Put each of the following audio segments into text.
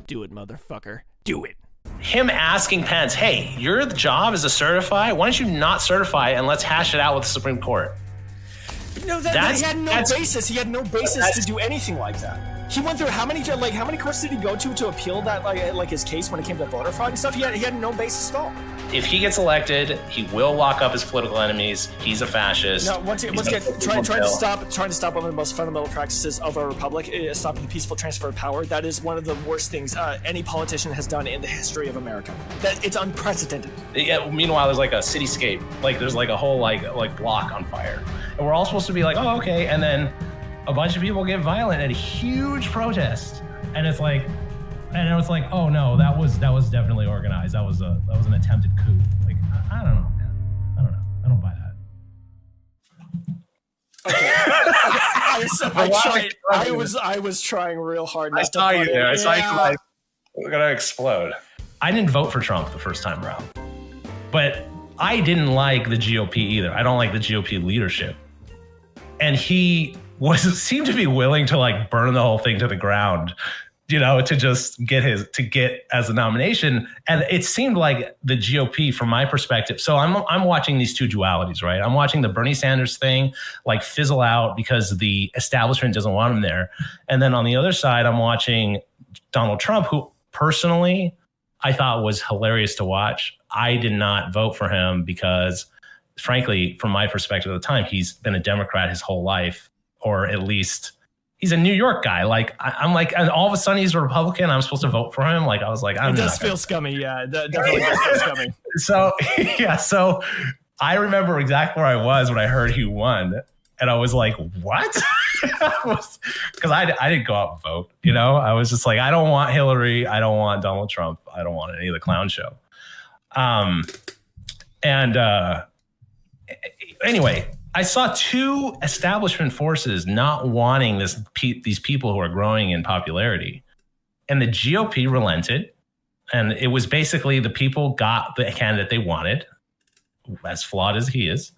Do it, motherfucker. Do it. Him asking Pence, hey, your job is to certify. Why don't you not certify and let's hash it out with the Supreme Court? No, he had no basis. He had no basis to do anything like that. He went through how many courts did he go to appeal that like his case when it came to voter fraud and stuff? He had no basis at all. If he gets elected, he will lock up his political enemies. He's a fascist. No, once again, trying to stop one of the most fundamental practices of our republic, stopping the peaceful transfer of power. That is one of the worst things any politician has done in the history of America. That it's unprecedented. Yeah, meanwhile, there's like a cityscape, like there's like a whole like block on fire, and we're all supposed to be like, oh, okay, and then a bunch of people get violent at a huge protest, and it's like, oh no, that was definitely organized. That was an attempted coup. Like, I don't know, man. I don't know. I don't buy that. Okay. I was trying real hard. I saw you there. I saw you like, we're gonna explode. I didn't vote for Trump the first time around, but I didn't like the GOP either. I don't like the GOP leadership, and he seemed to be willing to like burn the whole thing to the ground, you know, to just get as a nomination. And it seemed like the GOP, from my perspective. So I'm watching these two dualities, right? I'm watching the Bernie Sanders thing like fizzle out because the establishment doesn't want him there. And then on the other side, I'm watching Donald Trump, who personally I thought was hilarious to watch. I did not vote for him because, frankly, from my perspective at the time, he's been a Democrat his whole life. Or at least he's a New York guy. Like I'm like, and all of a sudden he's a Republican. I'm supposed to vote for him. Like I was like, it does feel scummy. Yeah, that definitely does feel scummy. So yeah, so I remember exactly where I was when I heard he won, and I was like, what? Because I didn't go out and vote. You know, I was just like, I don't want Hillary. I don't want Donald Trump. I don't want any of the clown show. Anyway. I saw two establishment forces not wanting these people who are growing in popularity. And the GOP relented. And it was basically the people got the candidate they wanted, as flawed as he is.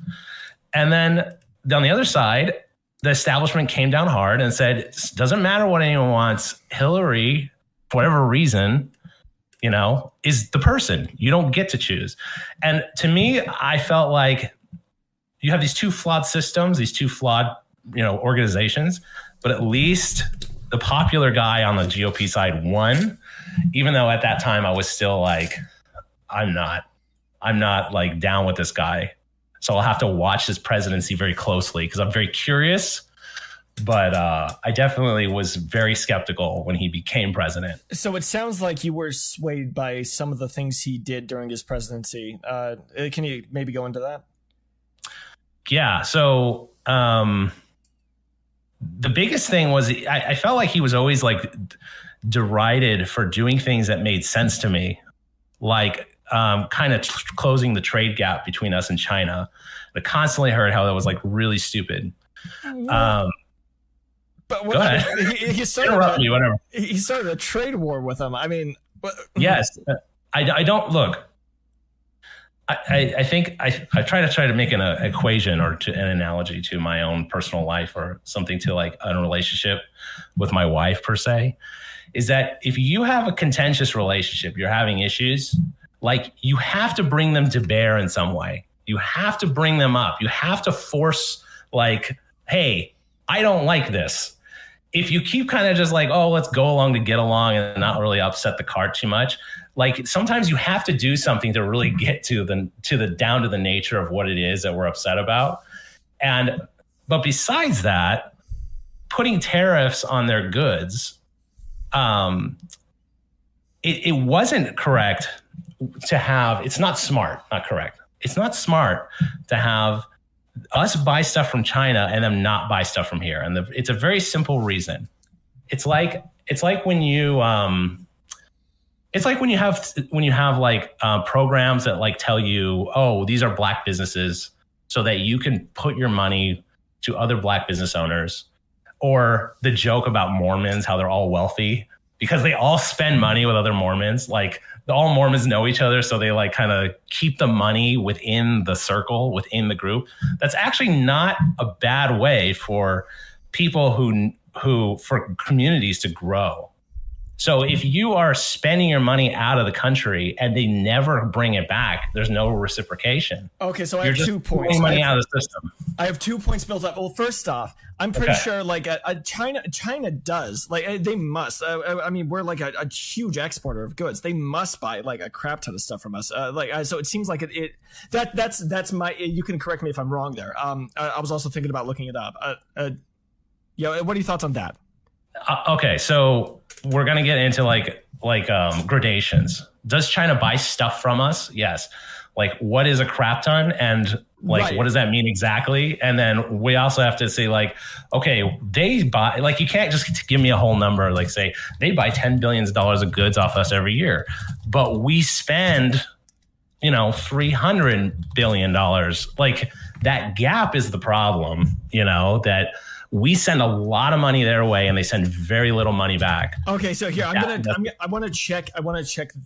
And then on the other side, the establishment came down hard and said, it doesn't matter what anyone wants. Hillary, for whatever reason, you know, is the person. You don't get to choose. And to me, I felt like you have these two flawed systems, these two flawed, you know, organizations, but at least the popular guy on the GOP side won, even though at that time I was still like, I'm not like down with this guy. So I'll have to watch his presidency very closely because I'm very curious. But I definitely was very skeptical when he became president. So it sounds like you were swayed by some of the things he did during his presidency. Can you maybe go into that? Yeah. So the biggest thing was I felt like he was always like derided for doing things that made sense to me, like kind of closing the trade gap between us and China. I constantly heard how that was like really stupid. But go ahead. He started a trade war with them. I mean, yes, I don't look. I think I try to make an equation or an analogy to my own personal life or something to like a relationship with my wife per se, is that if you have a contentious relationship, you're having issues, like you have to bring them to bear in some way. You have to bring them up. You have to force like, hey, I don't like this. If you keep kind of just like, oh, let's go along to get along and not really upset the cart too much, like sometimes you have to do something to really get to the down to the nature of what it is that we're upset about. But besides that, putting tariffs on their goods, it wasn't correct to have. It's not smart, not correct. It's not smart to have us buy stuff from China and them not buy stuff from here. And it's a very simple reason. It's like when you have like programs that like tell you, oh, these are black businesses so that you can put your money to other black business owners, or the joke about Mormons, how they're all wealthy because they all spend money with other Mormons. Like all Mormons know each other. So they like kind of keep the money within the circle, within the group. That's actually not a bad way for people for communities to grow. So if you are spending your money out of the country and they never bring it back, there's no reciprocation. Okay, so I have 2 points. Money out of the system. I have 2 points built up. Well, first off, I'm pretty sure like China does, like they must. I mean, we're like a huge exporter of goods. They must buy like a crap ton of stuff from us. So it seems like that's my. You can correct me if I'm wrong there. I was also thinking about looking it up. Yeah, what are your thoughts on that? Okay, so we're gonna get into like gradations. Does China buy stuff from us? Yes. Like, what is a crap ton, and like what does that mean exactly? And then we also have to say like, okay, they buy, like, you can't just give me a whole number, like say they buy $10 billion of goods off us every year, but we spend, $300 billion. Like, that gap is the problem, that we send a lot of money their way and they send very little money back. Okay, so here I want to check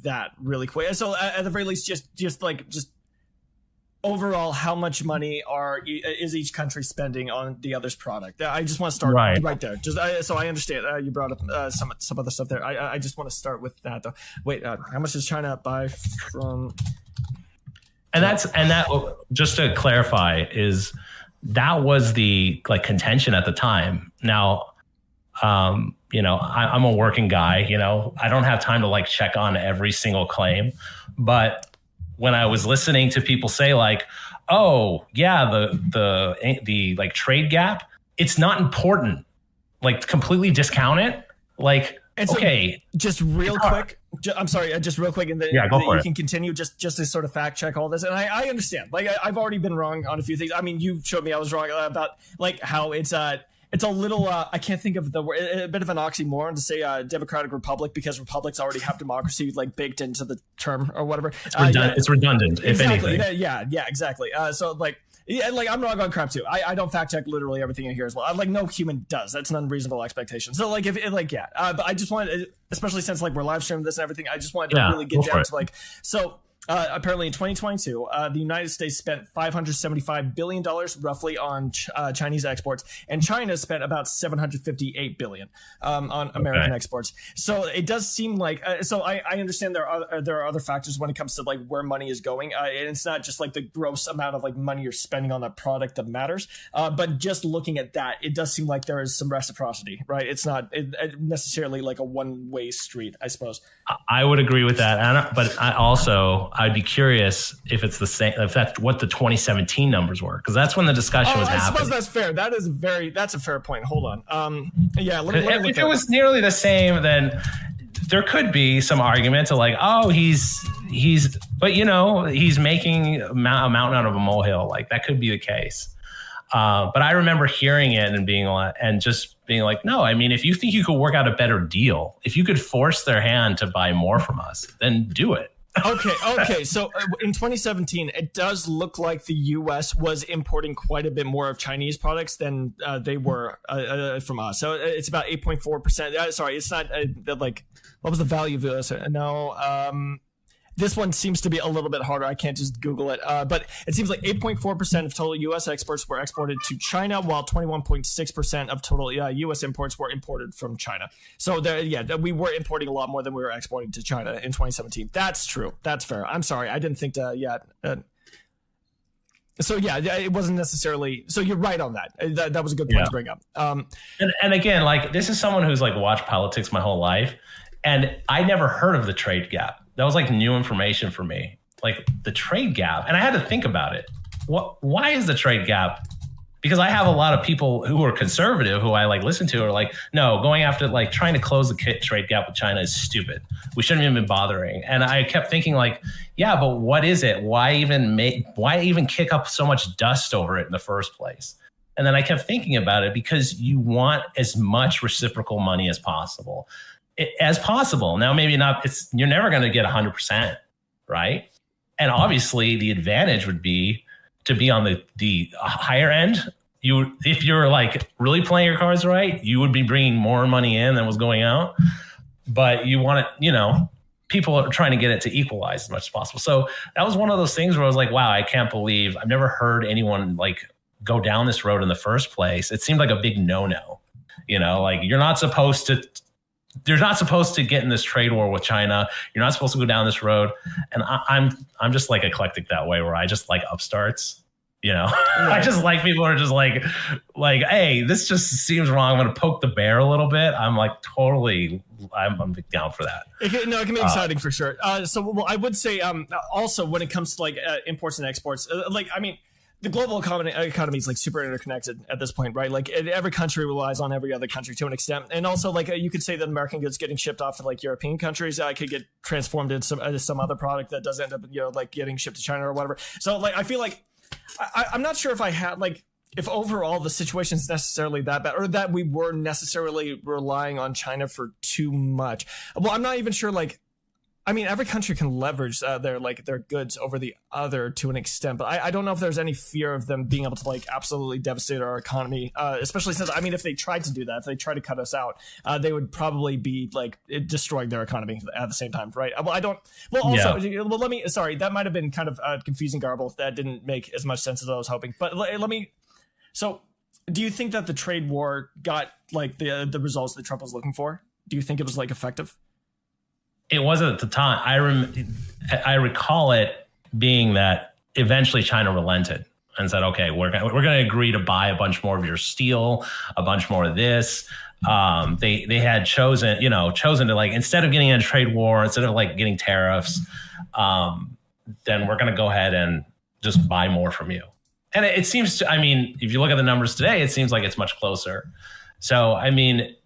that really quick. So at the very least, just overall, how much money is each country spending on the other's product? I just want to start right there. So I understand you brought up some other stuff there. I just want to start with that though. Wait, how much does China buy from? And that just to clarify is. That was the contention at the time. Now, I'm a working guy, I don't have time to check on every single claim. But when I was listening to people say oh yeah, the trade gap, it's not important, completely discount it. And so, okay, just real quick. I'm sorry, just real quick, and then you can continue just to sort of fact check all this. And I understand. I've already been wrong on a few things. I mean, you showed me I was wrong about how it's a little I can't think of the word, a bit of an oxymoron to say democratic republic, because republics already have democracy baked into the term or whatever. It's redundant, exactly. If anything. Yeah, exactly. I'm wrong on crap too. I don't fact check literally everything I hear as well. No human does. That's an unreasonable expectation. So but I just wanted, especially since we're live streaming this and everything, I just wanted to really get down to apparently in 2022, the United States spent $575 billion roughly on Chinese exports, and China spent about $758 billion on American exports. So it does seem like I understand there are other factors when it comes to where money is going, and it's not just the gross amount of money you're spending on a product that matters. But just looking at that, it does seem like there is some reciprocity, right? It's not necessarily a one-way street, I suppose. I would agree with that, but I'd be curious if it's the same, if that's what the 2017 numbers were, because that's when the discussion was happening. I suppose that's fair. That's a fair point. Hold on. If it was nearly the same, then there could be some argument to but he's making a mountain out of a molehill. That could be the case. But I remember hearing it and being no, I mean, if you think you could work out a better deal, if you could force their hand to buy more from us, then do it. Okay. So in 2017, it does look like the U.S. was importing quite a bit more of Chinese products than they were from us. So it's about 8.4%. Sorry, it's not what was the value of this? No. This one seems to be a little bit harder. I can't just Google it. But it seems like 8.4% of total U.S. exports were exported to China, while 21.6% of total U.S. imports were imported from China. So we were importing a lot more than we were exporting to China in 2017. That's true. That's fair. I'm sorry. I didn't think to, it wasn't necessarily. So you're right on that. That was a good point to bring up. And again, this is someone who's watched politics my whole life, and I never heard of the trade gap. That was new information for me, the trade gap. And I had to think about it. Why is the trade gap? Because I have a lot of people who are conservative who I listen to are no, going after trying to close the trade gap with China is stupid. We shouldn't even be bothering. And I kept thinking yeah, but what is it? Why even kick up so much dust over it in the first place? And then I kept thinking about it because you want as much reciprocal money as possible. Now, maybe not. You're never going to get 100%, right? And obviously, the advantage would be to be on the higher end. If you're really playing your cards right, you would be bringing more money in than was going out. But you want it, people are trying to get it to equalize as much as possible. So that was one of those things where I was wow, I can't believe I've never heard anyone go down this road in the first place. It seemed like a big no-no. You're not supposed you're not supposed to get in this trade war with China. You're not supposed to go down this road. And I'm just like eclectic that way, where I just like upstarts. Right. I just like people who are just like, hey, this just seems wrong. I'm going to poke the bear a little bit. I'm like totally, I'm down for that. It can be exciting for sure. So I would say also when it comes to like imports and exports, the global economy is like super interconnected at this point, right? Like every country relies on every other country to an extent. And also like you could say that American goods getting shipped off to like European countries could get transformed into some other product that does end up, like getting shipped to China or whatever. So like, I feel like I'm not sure if I had like, if overall the situation is necessarily that bad, or that we were necessarily relying on China for too much. Well, I'm not even sure. Like, I mean, every country can leverage their goods over the other to an extent, but I don't know if there's any fear of them being able to like absolutely devastate our economy, especially since, I mean, if they tried to do that, if they tried to cut us out, they would probably be like destroying their economy at the same time, right? Sorry, that might have been kind of confusing garble. That didn't make as much sense as I was hoping, but so do you think that the trade war got like the results that Trump was looking for? Do you think it was like effective? It wasn't at the time. I recall it being that eventually China relented and said, okay, we're going to agree to buy a bunch more of your steel, a bunch more of this. They had chosen to like, instead of getting in a trade war, instead of like getting tariffs, then we're going to go ahead and just buy more from you. And it seems to, I mean, if you look at the numbers today, it seems like it's much closer. So, I mean,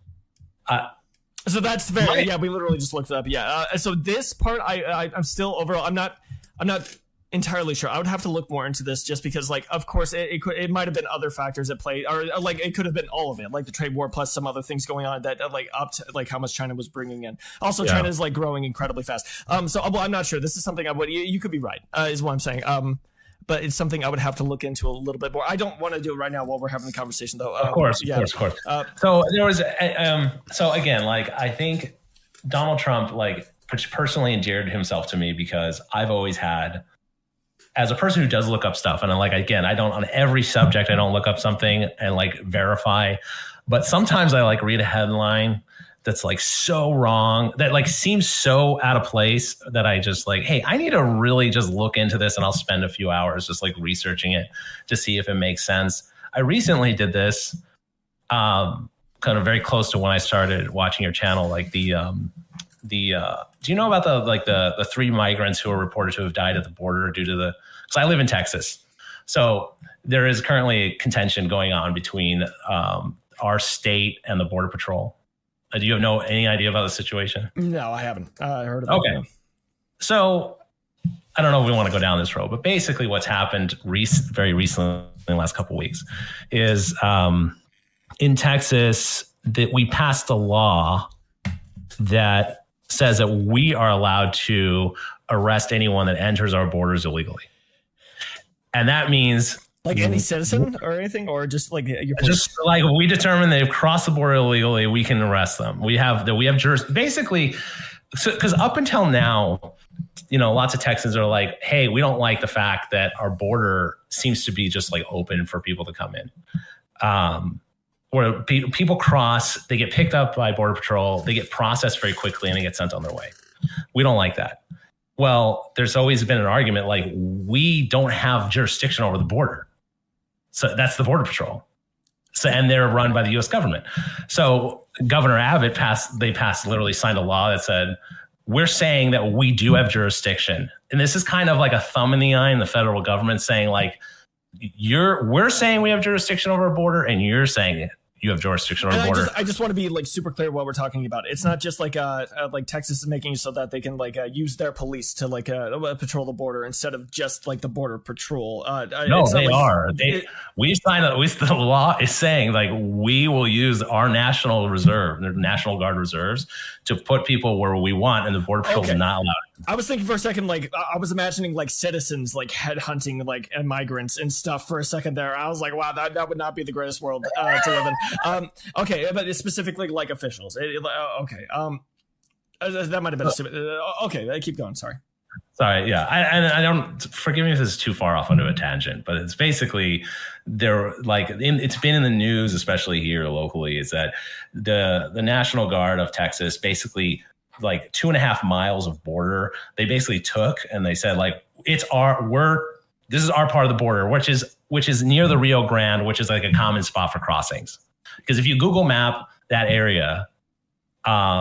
so that's very, yeah, we literally just looked it up. Yeah. So this part, I'm still overall, I'm not entirely sure. I would have to look more into this just because, like, of course it might have been other factors at play, or like it could have been all of it, like the trade war plus some other things going on that like up to like how much China was bringing in. Also, yeah. China is like growing incredibly fast. So I'm not sure. This is something you could be right, is what I'm saying. But it's something I would have to look into a little bit more. I don't want to do it right now while we're having the conversation, though. Of course. So there was, so again, like, I think Donald Trump, like, personally endeared himself to me because I've always had, as a person who does look up stuff, and I'm like, again, I don't, on every subject, I don't look up something and like verify, but sometimes I like read a headline that's like so wrong, that like seems so out of place, that I just like, hey, I need to really just look into this, and I'll spend a few hours just like researching it to see if it makes sense. I recently did this kind of very close to when I started watching your channel, like do you know about the 3 migrants who are reported to have died at the border due to because I live in Texas. So there is currently contention going on between our state and the Border Patrol. Do you have any idea about the situation? No, I haven't. I heard about it. Okay. So I don't know if we want to go down this road, but basically what's happened very recently in the last couple of weeks is in Texas that we passed a law that says that we are allowed to arrest anyone that enters our borders illegally. And that means like any citizen or anything, or just like just like we determine they've crossed the border illegally, we can arrest them. We have basically, because up until now, lots of Texans are like, hey, we don't like the fact that our border seems to be just like open for people to come in. Where people cross, they get picked up by Border Patrol, they get processed very quickly, and they get sent on their way. We don't like that. Well, there's always been an argument like we don't have jurisdiction over the border. So that's the Border Patrol. So, and they're run by the U.S. government. So Governor Abbott literally signed a law that said, we're saying that we do have jurisdiction. And this is kind of like a thumb in the eye in the federal government saying like, we're saying we have jurisdiction over a border, and you're saying you have jurisdiction over the border. I just want to be like super clear what we're talking about. It's not just like Texas is making it so that they can like use their police to like patrol the border instead of just like the Border Patrol. No, they are. The law is saying like we will use our National Guard reserves to put people where we want, and the Border Patrol is not allowed. I was thinking for a second, like I was imagining like citizens like headhunting like migrants and stuff for a second there. I was like, wow, that would not be the greatest world to live in. Okay, but it's specifically like officials. Okay, that might have been okay. Keep going. Sorry. Sorry, yeah. I don't, forgive me if this is too far off onto a tangent, but it's basically it's been in the news, especially here locally, is that the National Guard of Texas basically like 2.5 miles of border they basically took, and they said like this is our part of the border, which is near the Rio Grande, which is like a common spot for crossings. Because if you Google map that area,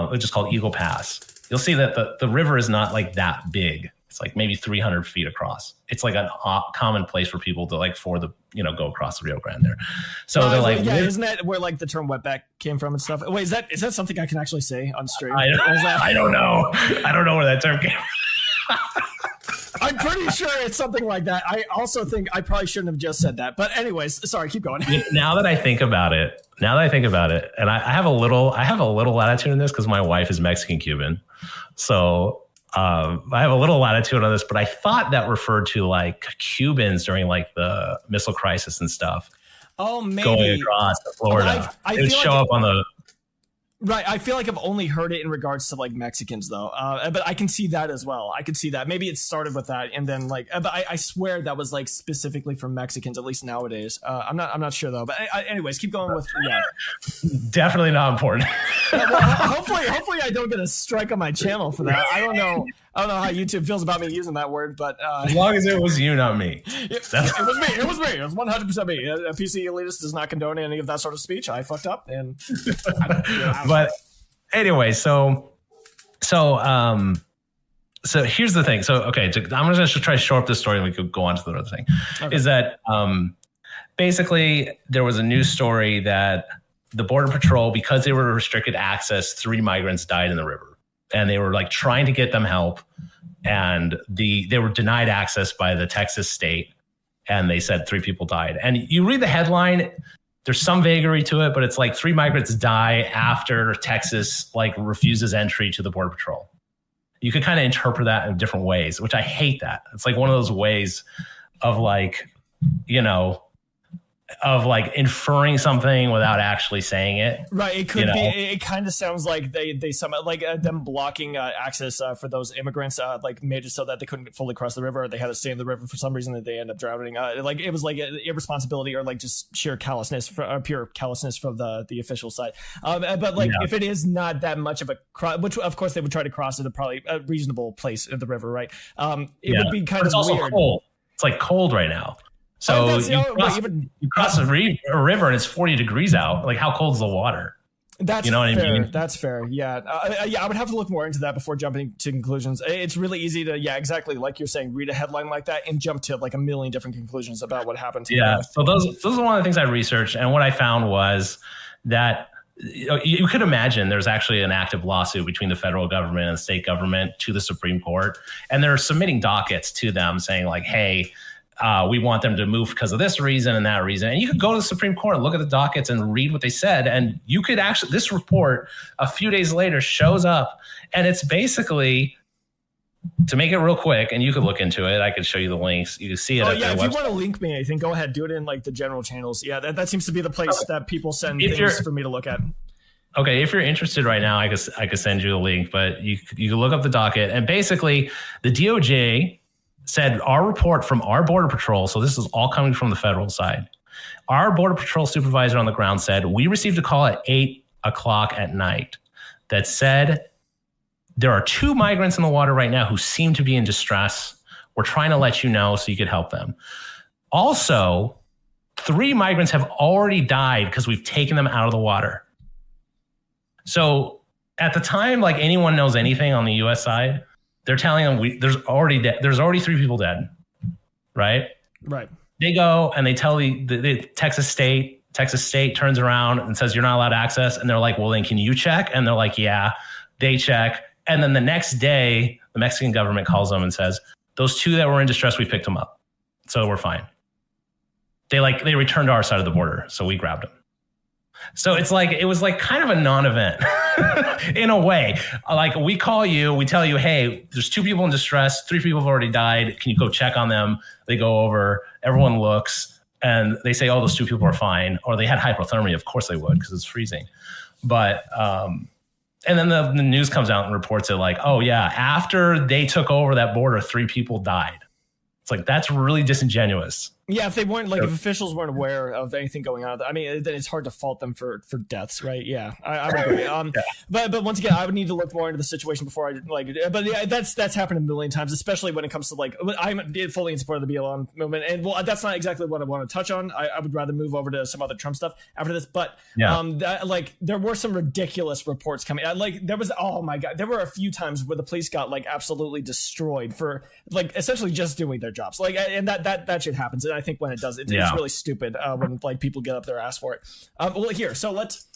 which is called Eagle Pass, you'll see that the river is not like that big. It's like maybe 300 feet across. It's like a common place for people to like go across the Rio Grande there. So they're like, isn't that where like the term wetback came from and stuff? Wait, is that something I can actually say on stream? I don't know. I don't know where that term came from. I'm pretty sure it's something like that. I also think I probably shouldn't have just said that. But anyways, sorry, keep going. Now that I think about it, and I have a little latitude in this because my wife is Mexican Cuban, so. I have a little latitude on this, but I thought that referred to like Cubans during like the missile crisis and stuff. Oh, maybe going across to Florida. I it would show up on the. Right. I feel like I've only heard it in regards to like Mexicans though. But I can see that as well. I could see that. Maybe it started with that. And then like, but I swear that was like specifically for Mexicans, at least nowadays. I'm not sure though, but anyways, keep going with, yeah. Definitely not important. Well, hopefully I don't get a strike on my channel for that. I don't know how YouTube feels about me using that word, but as long as it was you, not me. It was me. It was 100% me. A PC elitist does not condone any of that sort of speech. I fucked up, and but anyway, so here's the thing. So okay, I'm just try to show up this story, and we could go on to the other thing. Okay. Is that basically there was a news story that the Border Patrol, because they were restricted access, 3 migrants died in the river, and they were like trying to get them help, and they were denied access by the Texas state, and they said 3 people died. And you read the headline, there's some vagary to it, but it's like 3 migrants die after Texas like refuses entry to the Border Patrol. You could kind of interpret that in different ways, which I hate that. It's like one of those ways of like, of like inferring something without actually saying it. Right. It could be. It kind of sounds like they somehow like them blocking access for those immigrants, like made it so that they couldn't fully cross the river. They had to stay in the river for some reason that they end up drowning. Like it was like irresponsibility or like just sheer callousness, pure callousness from the official side. But like if it is not that much of a which of course they would try to cross at probably a reasonable place in the river, right? It would be kind of also weird. Cold. It's like cold right now. So you cross a river and it's 40 degrees out. Like, how cold is the water? That's what I mean? That's fair. Yeah. I would have to look more into that before jumping to conclusions. It's really easy to, exactly like you're saying, read a headline like that and jump to like a million different conclusions about what happened. Yeah. So those are one of the things I researched. And what I found was that you could imagine there's actually an active lawsuit between the federal government and the state government to the Supreme Court. And they're submitting dockets to them saying like, hey, we want them to move because of this reason and that reason. And you could go to the Supreme Court and look at the dockets and read what they said. And you could actually, this report a few days later shows up, and it's basically, to make it real quick, and you could look into it. I could show you the links. You can see it. Oh, yeah. If you want to link me, I think go ahead, do it in like the general channels. Yeah. That seems to be the place that people send things for me to look at. Okay, if you're interested right now, I could send you the link, but you can look up the docket. And basically, the DOJ said our report from our Border Patrol, so this is all coming from the federal side. Our Border Patrol supervisor on the ground said, we received a call at 8:00 at night that said there are 2 migrants in the water right now who seem to be in distress. We're trying to let you know so you could help them. Also, 3 migrants have already died because we've taken them out of the water. So at the time, like anyone knows anything on the U.S. side, they're telling them there's already 3 people dead, right? Right. They go and they tell the Texas State. Texas State turns around and says, you're not allowed access. And they're like, well, then can you check? And they're like, yeah. They check. And then the next day, the Mexican government calls them and says, those 2 that were in distress, we picked them up. So we're fine. They returned to our side of the border. So we grabbed them. So it was like kind of a non-event in a way. Like we call you, we tell you, hey, there's 2 people in distress, 3 people have already died. Can you go check on them? They go over, everyone looks, and they say, oh, those 2 people are fine. Or they had hypothermia. Of course they would, because it's freezing. But And then the news comes out and reports it like, oh yeah, after they took over that border, 3 people died. It's like, that's really disingenuous. Yeah, if they weren't like, if officials weren't aware of anything going on, I mean, then it's hard to fault them for deaths, right? Yeah, I would agree. Yeah. But once again, I would need to look more into the situation before I like. But yeah, that's happened a million times, especially when it comes to like, I'm fully in support of the BLM movement, and well, that's not exactly what I want to touch on. I would rather move over to some other Trump stuff after this. But like there were some ridiculous reports coming. Like there was, oh my god, there were a few times where the police got like absolutely destroyed for like essentially just doing their jobs. Like, and that shit happens. And I think when it does, it's really stupid when like people get up their ass for it. Well, here, so let's.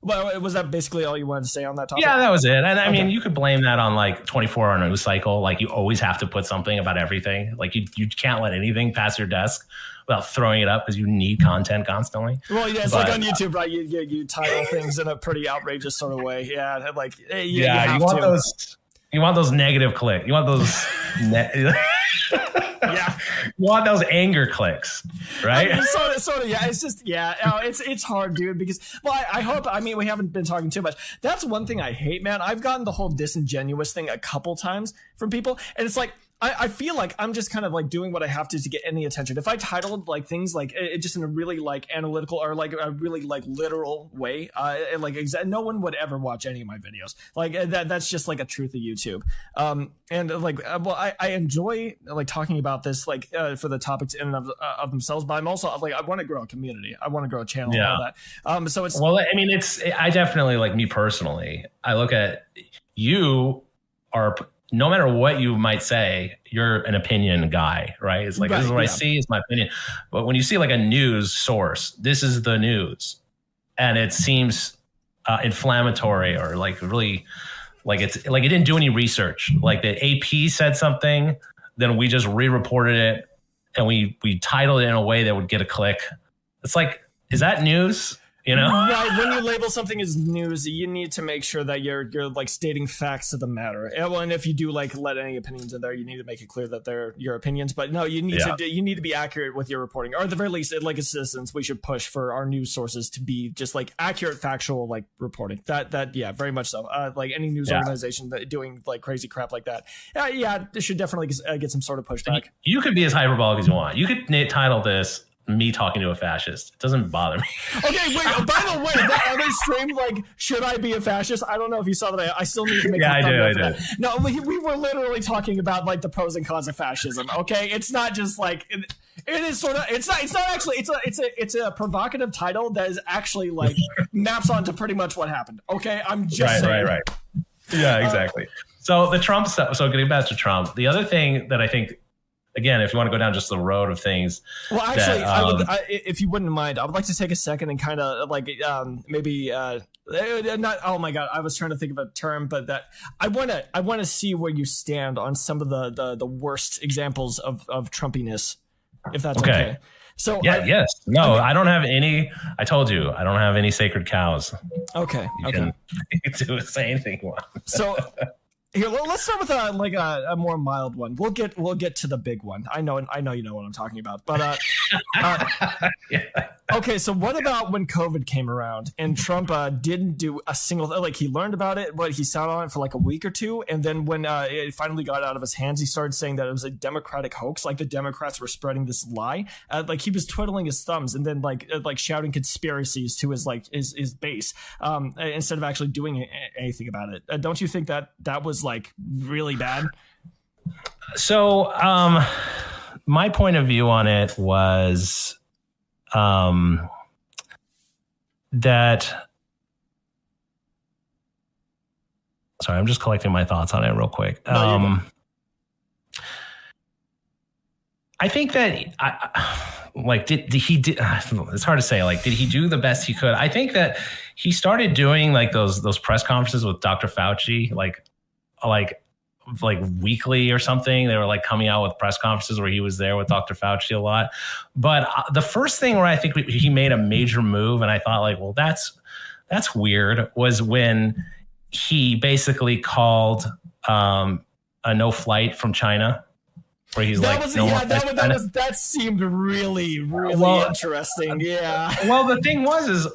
Well, was that basically all you wanted to say on that topic? Yeah, that was it. And I mean, you could blame that on like 24-hour news cycle. Like you always have to put something about everything. Like you can't let anything pass your desk without throwing it up because you need content constantly. Well, yeah, it's like on YouTube, right? You title things in a pretty outrageous sort of way. Yeah, like you want those. You want those negative clicks. You want those. Yeah, you want those anger clicks, right? I mean, sort of. Yeah, it's just it's hard, dude. Because I hope. I mean, we haven't been talking too much. That's one thing I hate, man. I've gotten the whole disingenuous thing a couple times from people, and it's like. I feel like I'm just kind of like doing what I have to get any attention. If I titled like things like it just in a really like analytical or like a really like literal way, no one would ever watch any of my videos. Like that's just like a truth of YouTube. I enjoy like talking about this like for the topics in and of themselves, but I'm also like I want to grow a community. I want to grow a channel and all that. So it's well, I mean, I definitely like me personally. I look at you are. No matter what you might say, you're an opinion guy, right? It's like, this is what I see, it's my opinion. But when you see like a news source, this is the news, and it seems inflammatory or like really like it's like it didn't do any research. Like the AP said something, then we just re-reported it and we titled it in a way that would get a click. It's like, is that news? You know, right? When you label something as news, you need to make sure that you're like stating facts of the matter. And if you do like let any opinions in there, you need to make it clear that they're your opinions. But no, you need to be accurate with your reporting, or at the very least, like as citizens, we should push for our news sources to be just like accurate, factual, like reporting. That very much so. Like any news organization that doing like crazy crap like that, it should definitely get some sort of pushback. You could be as hyperbolic as you want. You could title this. Me talking to a fascist. It doesn't bother me. Okay, wait. By the way, that other stream, like, should I be a fascist? I don't know if you saw that. I still need to make. I did. No, we were literally talking about like the pros and cons of fascism. Okay, it's not just like it is sort of. It's not actually. It's a provocative title that is actually like maps onto pretty much what happened. Okay, I'm just saying. Right. Yeah, exactly. So the Trump stuff. So getting back to Trump, the other thing that I think. Again, if you want to go down just the road of things. Well, actually, if you wouldn't mind, I would like to take a second and kind of like maybe not. Oh my God, I was trying to think of a term, but that I want to see where you stand on some of the worst examples of Trumpiness, if that's okay. So I don't have any. I told you I don't have any sacred cows. Okay. You can say anything you want. So. Here, let's start with a more mild one. We'll get to the big one. I know you know what I'm talking about. But okay, so what about when COVID came around and Trump didn't do a single like he learned about it, but he sat on it for like a week or two, and then when it finally got out of his hands, he started saying that it was a Democratic hoax, like the Democrats were spreading this lie. Like he was twiddling his thumbs and then like shouting conspiracies to his base instead of actually doing anything about it. Don't you think that was like really bad? So my point of view on it was that sorry, I'm just collecting my thoughts on it real quick. I think that did he it's hard to say, like, did he do the best he could? I think that he started doing like those press conferences with Dr. Fauci, like weekly or something. They were like coming out with press conferences where he was there with Dr. Fauci a lot. But the first thing where I think he made a major move, and I thought like, well, that's weird, was when he basically called a no flight from China. Where he's that seemed really interesting. Yeah. Well, the thing was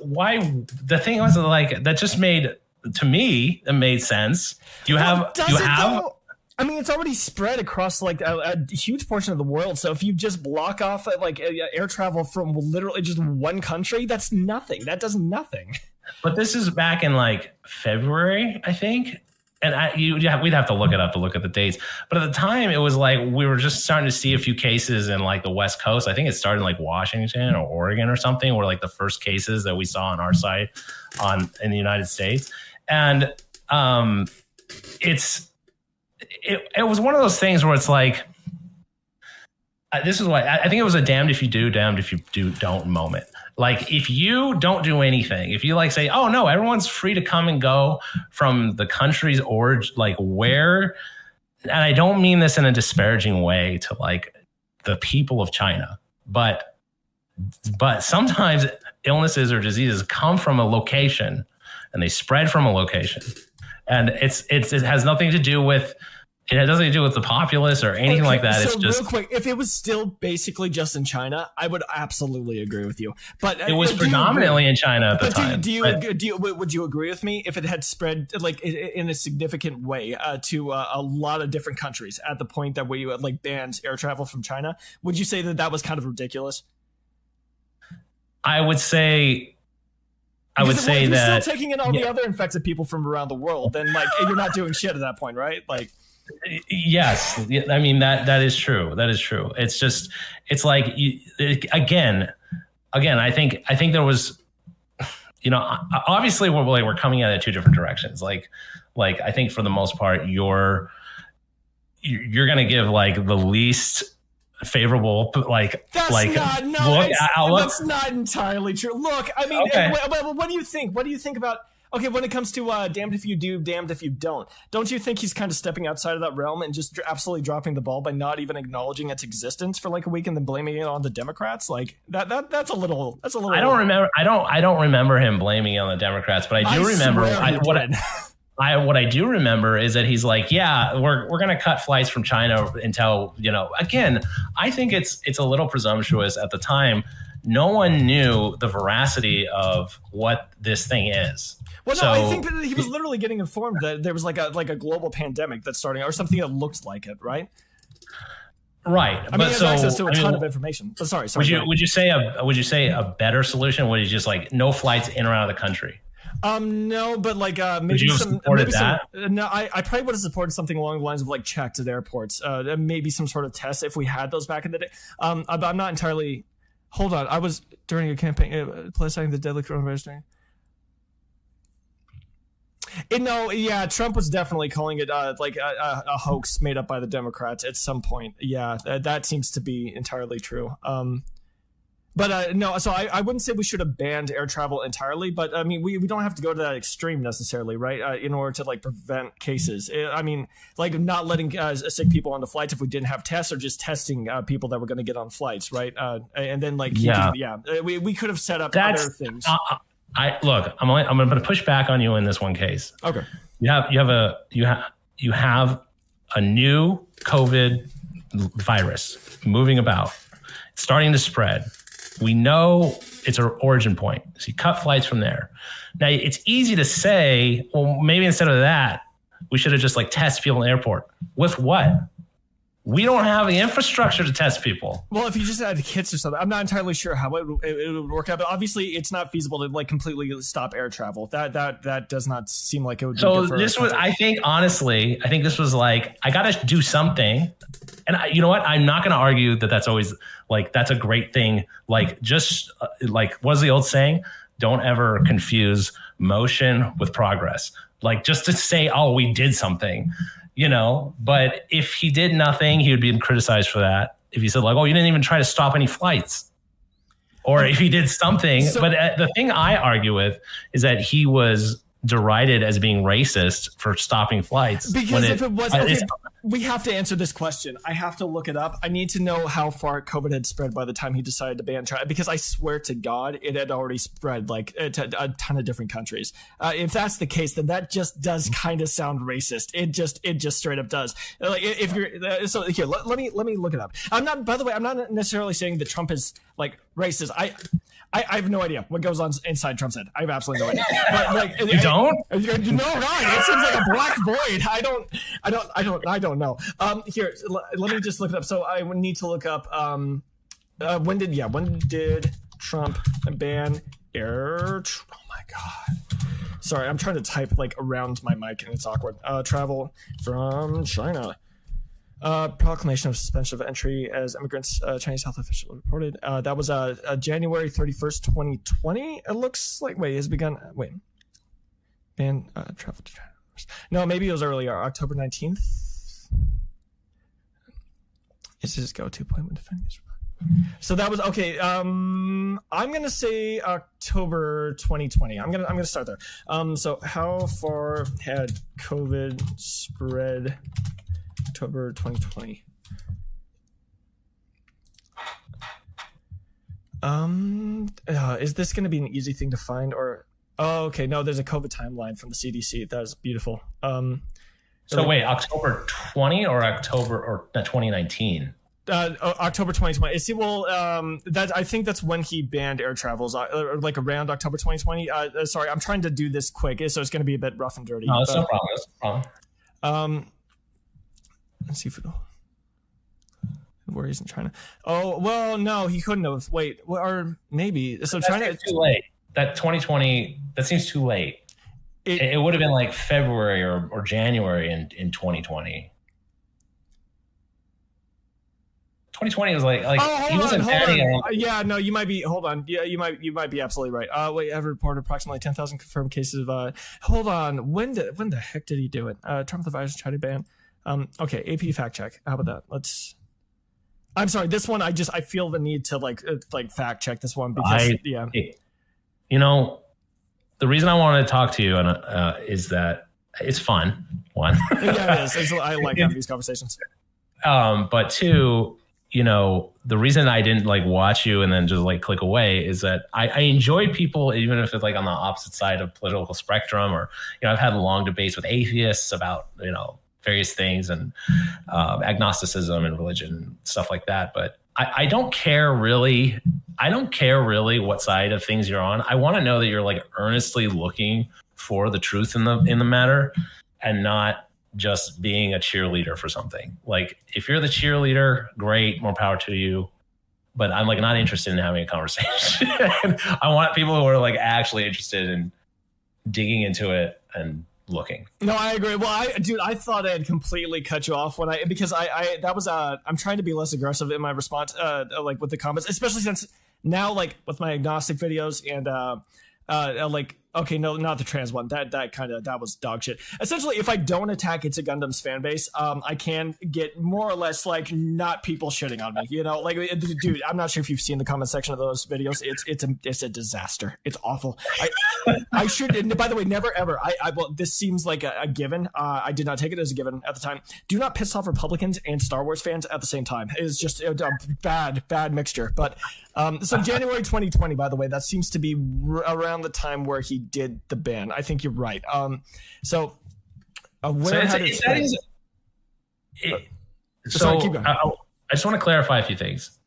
like that just made to me, it made sense. Do you have? I mean, it's already spread across like a huge portion of the world. So if you just block off like air travel from literally just one country, that's nothing. That does nothing. But this is back in like February, I think. And we'd have to look it up to look at the dates. But at the time, it was like we were just starting to see a few cases in like the West Coast. I think it started in like Washington or Oregon or something, were like the first cases that we saw on our site in the United States. And it was one of those things where it's like, this is why I think it was a damned if you do, damned if you don't moment. Like if you don't do anything, if you like say, oh no, everyone's free to come and go from the country's origin, like where, and I don't mean this in a disparaging way to like the people of China, but sometimes illnesses or diseases come from a location and they spread from a location. And it has nothing to do with, it has nothing to do with the populace or anything like that. So it's just real quick, if it was still basically just in China, I would absolutely agree with you. But it was predominantly in China at the time. Would you agree with me if it had spread like in a significant way to a lot of different countries at the point that we like banned air travel from China? Would you say that was kind of ridiculous? I would say that if you're still taking in all the other infected people from around the world, then like you're not doing shit at that point, right? Like. Yes, I mean that is true. That is true. It's just like again. I think there was, obviously we're coming at it two different directions. Like I think for the most part you're going to give like the least favorable that's not entirely true. Look, I mean, okay. What do you think? What do you think about? Okay, when it comes to damned if you do, damned if you don't you think he's kind of stepping outside of that realm and just absolutely dropping the ball by not even acknowledging its existence for like a week and then blaming it on the Democrats? Like that's a little. I don't remember him blaming it on the Democrats, but I do remember what I do remember is that he's like, yeah, we're going to cut flights from China until, again, I think it's a little presumptuous at the time. No one knew the veracity of what this thing is. Well, no, I think that he was literally getting informed that there was like a global pandemic that's starting or something that looks like it, right? Right. I mean, he has access to a ton of information. Oh, sorry. Would you say a better solution would you just like no flights in or out of the country? No, but like maybe would you have supported that? No, I probably would have supported something along the lines of like checks at airports, maybe some sort of test if we had those back in the day. I'm not entirely. Hold on, I was during a campaign placing the deadly coronavirus during. Trump was definitely calling it like a hoax made up by the Democrats at some point. Yeah, that seems to be entirely true. But no, so I wouldn't say we should have banned air travel entirely, but I mean, we don't have to go to that extreme necessarily, right? In order to like prevent cases. I mean, like not letting sick people on the flights if we didn't have tests or just testing people that were going to get on flights, right? And then like, we could have set up other things. I'm going to push back on you in this one case. Okay. You have a new COVID virus moving about. It's starting to spread. We know it's an origin point. So you cut flights from there. Now it's easy to say, well, maybe instead of that, we should have just like test people in the airport. With what? We don't have the infrastructure to test people. Well, if you just had kits or something, I'm not entirely sure how it would work out. But obviously, it's not feasible to like completely stop air travel. That does not seem like it would. So this was, I think, honestly, this was like I got to do something. And you know what? I'm not going to argue that that's always like that's a great thing. Like just like what's the old saying? Don't ever confuse motion with progress. Like just to say, oh, we did something. But if he did nothing, he would be criticized for that. If he said like, oh, you didn't even try to stop any flights. Or if he did something. But the thing I argue with is that he was derided as being racist for stopping flights. Because if it was, we have to answer this question. I have to look it up. I need to know how far COVID had spread by the time he decided to ban travel, because I swear to God, it had already spread like to a ton of different countries. If that's the case, then that just does kind of sound racist. It just straight up does. Like if you're so here, let me look it up. By the way, I'm not necessarily saying that Trump is like racist. I have no idea what goes on inside Trump's head. I have absolutely no idea. But like, You don't? No, right? It seems like a black void. I don't know. Here, let me just look it up. So I would need to look up. When did Trump ban air? Oh my god. Sorry, I'm trying to type like around my mic and it's awkward. Travel from China. Proclamation of suspension of entry as immigrants, Chinese health official reported. That was January 31st, 2020. It looks like, has begun. Ban travel to China. No, maybe it was earlier, October 19th. It's his go-to point when defending his report. So that was okay. I'm gonna say October 2020. I'm gonna start there. So how far had COVID spread? October 2020. Is this going to be an easy thing to find or? Oh, okay. No, there's a COVID timeline from the CDC. That is beautiful. So wait, October 20 or October or 2019? October 2020. See, well, I think that's when he banned air travels, or like around October 2020. Sorry, I'm trying to do this quick, so it's going to be a bit rough and dirty. No, that's no problem. That's no problem. Let's see if where he's in China. Oh, well, no, he couldn't have. Wait, or maybe. So China. That's too late. That 2020, that seems too late. It would have been like February or January in 2020. 2020 was like he wasn't banning. Yeah, no, you might be. Hold on. Yeah, you might be absolutely right. Wait, I've reported approximately 10,000 confirmed cases of. Hold on. When the heck did he do it? Trump the virus China ban. Okay, AP fact check. How about that? I'm sorry. This one, I feel the need to like fact check this one because you know, the reason I wanted to talk to you is that it's fun. One, yeah, it is. I like having these conversations. But two, you know, the reason I didn't like watch you and then just like click away is that I enjoy people, even if it's like on the opposite side of political spectrum, or you know, I've had long debates with atheists about various things and agnosticism and religion, stuff like that. But I don't care really. I don't care really what side of things you're on. I want to know that you're like earnestly looking for the truth in the matter and not just being a cheerleader for something. Like if you're the cheerleader, great, more power to you. But I'm like not interested in having a conversation. I want people who are like actually interested in digging into it and looking. No, I agree. Well, I thought I had completely cut you off because I'm trying to be less aggressive in my response, like with the comments, especially since now, like with my agnostic videos and like, okay, no, not the trans one. That was dog shit. Essentially, if I don't attack It's a Gundam's fan base, I can get more or less like not people shitting on me. You know, like, dude, I'm not sure if you've seen the comment section of those videos. It's a disaster. It's awful. I should. And by the way, never ever. Well, this seems like a given. I did not take it as a given at the time. Do not piss off Republicans and Star Wars fans at the same time. It's just a bad mixture. But so January 2020, by the way, that seems to be around the time where he did the ban. I think you're right. So keep going. I just want to clarify a few things.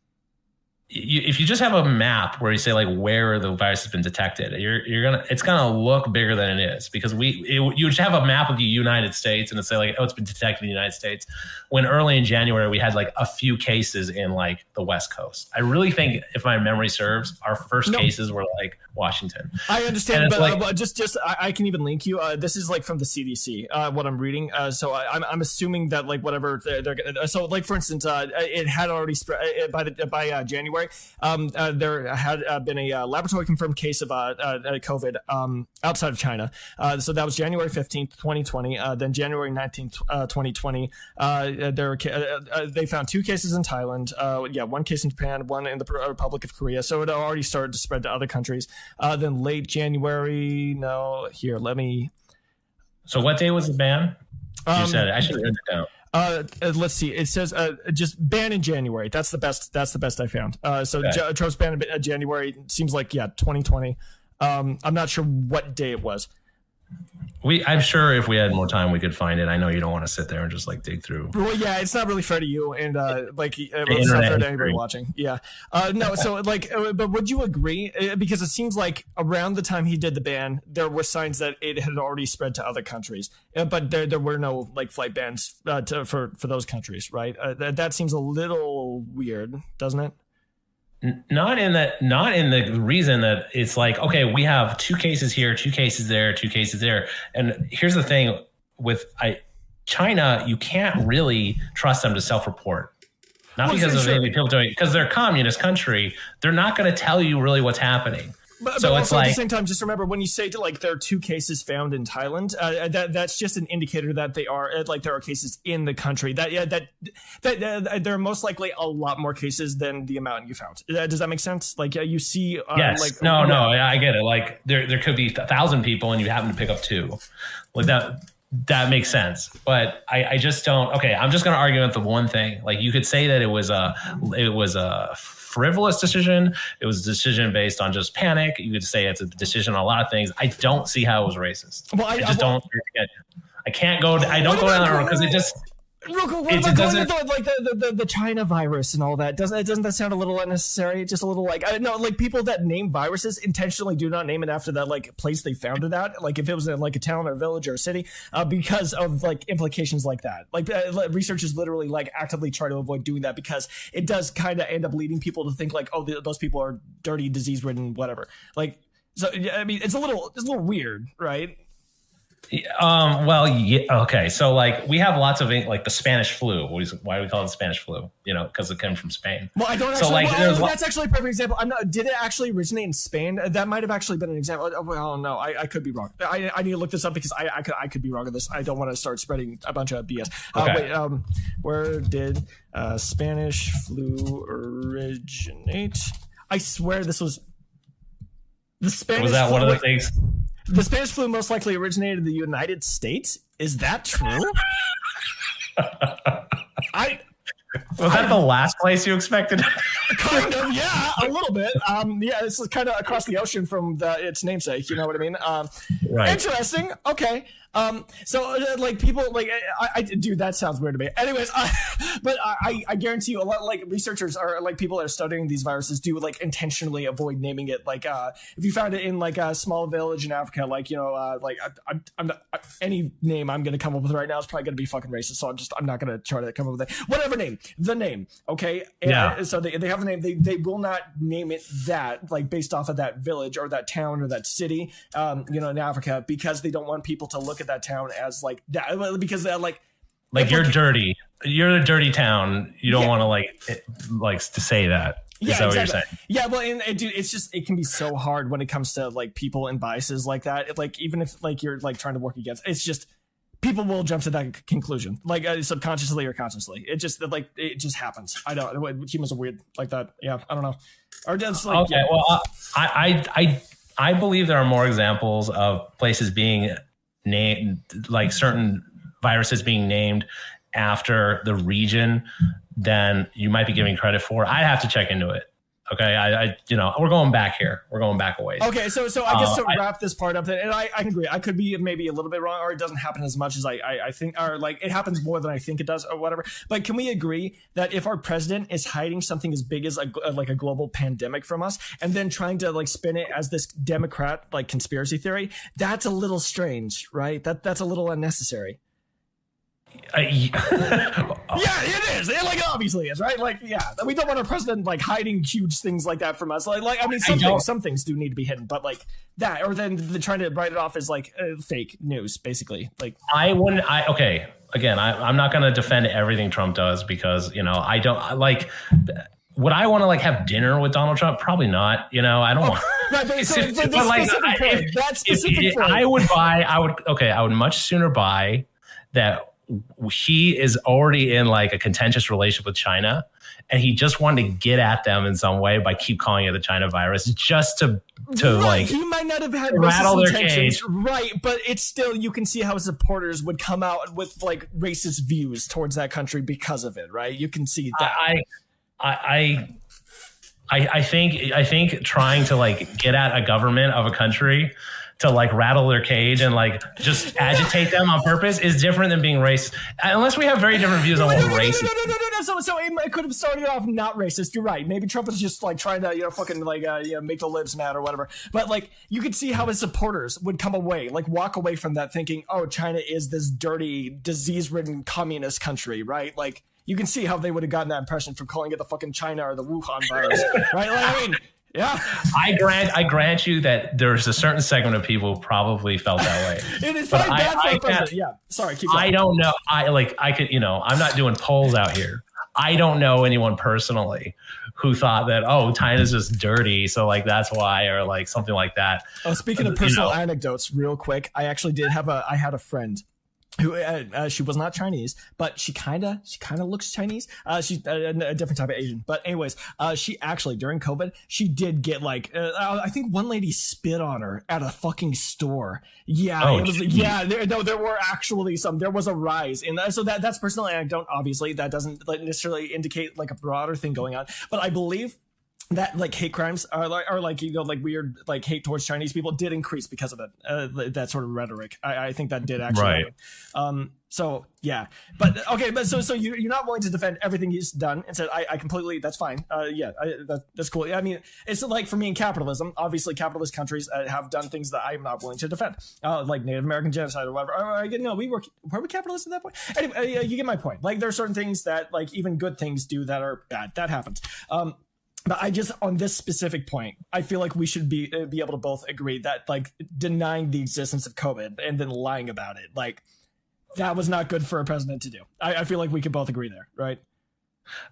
If you just have a map where you say like where the virus has been detected, it's gonna look bigger than it is, because you just have a map of the United States and it's say like, oh, it's been detected in the United States, when early in January we had like a few cases in like the West Coast. I really think, if my memory serves, our first cases were like Washington. I understand, but just I can even link you. This is like from the CDC, what I'm reading. So I'm assuming that like whatever so like for instance, it had already spread by January. There had been a laboratory confirmed case of COVID outside of China. So that was January 15th, 2020. Then January 19th, 2020, they found 2 cases in Thailand. 1 case in Japan, 1 in the Republic of Korea. So it already started to spread to other countries. Then late January. So what day was the ban? You said it. I should have written it down. Let's see. It says just ban in January. That's the best I found. Trump's ban in January seems like 2020. I'm not sure what day it was. I'm sure if we had more time, we could find it. I know you don't want to sit there and just like dig through. Well, yeah, it's not really fair to you, and like it's not internet fair to history. anybody watching. Yeah, no. So like, but would you agree? Because it seems like around the time he did the ban, there were signs that it had already spread to other countries, but there were no like flight bans for those countries, right? That seems a little weird, doesn't it? Not in the reason that it's like, okay, we have 2 cases here, 2 cases there, 2 cases there. And here's the thing with China, you can't really trust them to self-report. Not because of maybe people doing it, because they're a communist country. They're not going to tell you really what's happening. But so also it's like, at the same time, just remember when you say to like there are 2 cases found in Thailand, that's just an indicator that they are like there are cases in the country. That there are most likely a lot more cases than the amount you found. Does that make sense? Like you see, yes, like no, I get it. Like there could be 1,000 people and you happen to pick up 2. Like that makes sense. But I just don't. Okay, I'm just going to argue with the one thing. Like you could say that it was a frivolous decision. It was a decision based on just panic. You could say it's a decision on a lot of things. I don't see how it was racist. Well, I don't. I can't go. I don't go down that road because it just. Real quick, what about going into like the China virus and all that? Doesn't that sound a little unnecessary? Just a little like no, like people that name viruses intentionally do not name it after that like place they found it at. Like if it was in like a town or a village or a city, because of like implications like that. Like researchers literally like actively try to avoid doing that because it does kind of end up leading people to think like, oh, those people are dirty, disease-ridden, whatever. Like, so I mean, it's a little weird, right? Well, yeah, okay. So like we have lots of like the Spanish flu. Why do we call it the Spanish flu? You know, because it came from Spain. Well, I don't actually. So like, that's actually a perfect example. Did it actually originate in Spain? That might have actually been an example. Well, no, I could be wrong. I need to look this up because I could be wrong on this. I don't want to start spreading a bunch of BS. Okay. Wait, where did Spanish flu originate? I swear this was the Spanish. Was that one of the things? The Spanish flu most likely originated in the United States. Is that true? Was that the last place you expected? Kind of, yeah, a little bit. Yeah, this is kind of across the ocean from its namesake. You know what I mean? Right. Interesting. Okay. So like people like I dude, that sounds weird to me. Anyways, but I guarantee you a lot like researchers are like people that are studying these viruses do like intentionally avoid naming it. Like if you found it in like a small village in Africa, like you know, like I'm not, any name I'm gonna come up with right now is probably gonna be fucking racist. So I'm not gonna try to come up with it. Whatever name, the name, okay? And, yeah. So they have the name. They will not name it that like based off of that village or that town or that city, you know, in Africa because they don't want people to look at that town as like that because they're like you're dirty. You're a dirty town. You don't want to like to say that. Is that what you're saying? Yeah, well, and dude, it's just it can be so hard when it comes to like people and biases like that. Like even if like you're like trying to work against, it's just people will jump to that conclusion, like subconsciously or consciously. It just happens. I don't. Humans are weird like that. Yeah, I don't know. Or just like okay. Well, I believe there are more examples of places being named, like certain viruses being named after the region than you might be giving credit for. I have to check into it. Okay, I you know, we're going back here. We're going back a ways. Okay, so I guess to wrap this part up, and I can agree. I could be maybe a little bit wrong, or it doesn't happen as much as I think, or like it happens more than I think it does, or whatever. But can we agree that if our president is hiding something as big as like a global pandemic from us, and then trying to like spin it as this Democrat like conspiracy theory, that's a little strange, right? That's a little unnecessary. Yeah, it is. It like obviously is, right? Like, yeah, we don't want our president like hiding huge things like that from us. Like I mean, some things do need to be hidden, but like that, or then trying to write it off as like fake news, basically. Like, I wouldn't. Okay, again, I'm not going to defend everything Trump does because you know I don't like. Would I want to like have dinner with Donald Trump? Probably not. You know, I don't want. Right, but I would much sooner buy that. He is already in like a contentious relationship with China, and he just wanted to get at them in some way by keep calling it the China virus, just to like he might not have had rattle their intentions, cage, right? But it's still you can see how his supporters would come out with like racist views towards that country because of it, right? You can see that. I think trying to like get at a government of a country to like rattle their cage and like just agitate them on purpose is different than being racist. Unless we have very different views on what racist. No. So it could have started off not racist. You're right. Maybe Trump was just like trying to, fucking like, make the libs mad or whatever. But like, you could see how his supporters would come away, like walk away from that thinking, oh, China is this dirty, disease-ridden communist country, right? Like, you can see how they would have gotten that impression from calling it the fucking China or the Wuhan virus, right? Like, I mean, yeah. I grant you that there's a certain segment of people who probably felt that way. It is probably bad for a president. Yeah. Sorry, keep going. I don't know. I could, I'm not doing polls out here. I don't know anyone personally who thought that, oh, China's just dirty, so like that's why, or like something like that. Oh, speaking of personal anecdotes, real quick, I actually I had a friend who she was not Chinese, but she kind of looks Chinese. She's a different type of Asian. But anyways, she actually during COVID, she did get like I think one lady spit on her at a fucking store. Yeah, there were actually some. There was a rise in that. So that's personal anecdote. Obviously, that doesn't necessarily indicate like a broader thing going on. But I believe that like hate crimes are like like weird like hate towards Chinese people did increase because of it, that sort of rhetoric. I think that did actually happen. So yeah, but okay, but so you're not willing to defend everything he's done and said I completely, that's fine. That's cool. I mean, it's like for me in capitalism, obviously capitalist countries have done things that I'm not willing to defend, like Native American genocide or whatever. We were capitalists at that point. Anyway, you get my point. Like there are certain things that like even good things do that are bad. That happens. But I just, on this specific point, I feel like we should be able to both agree that like denying the existence of COVID and then lying about it, like that was not good for a president to do. I feel like we could both agree there, right?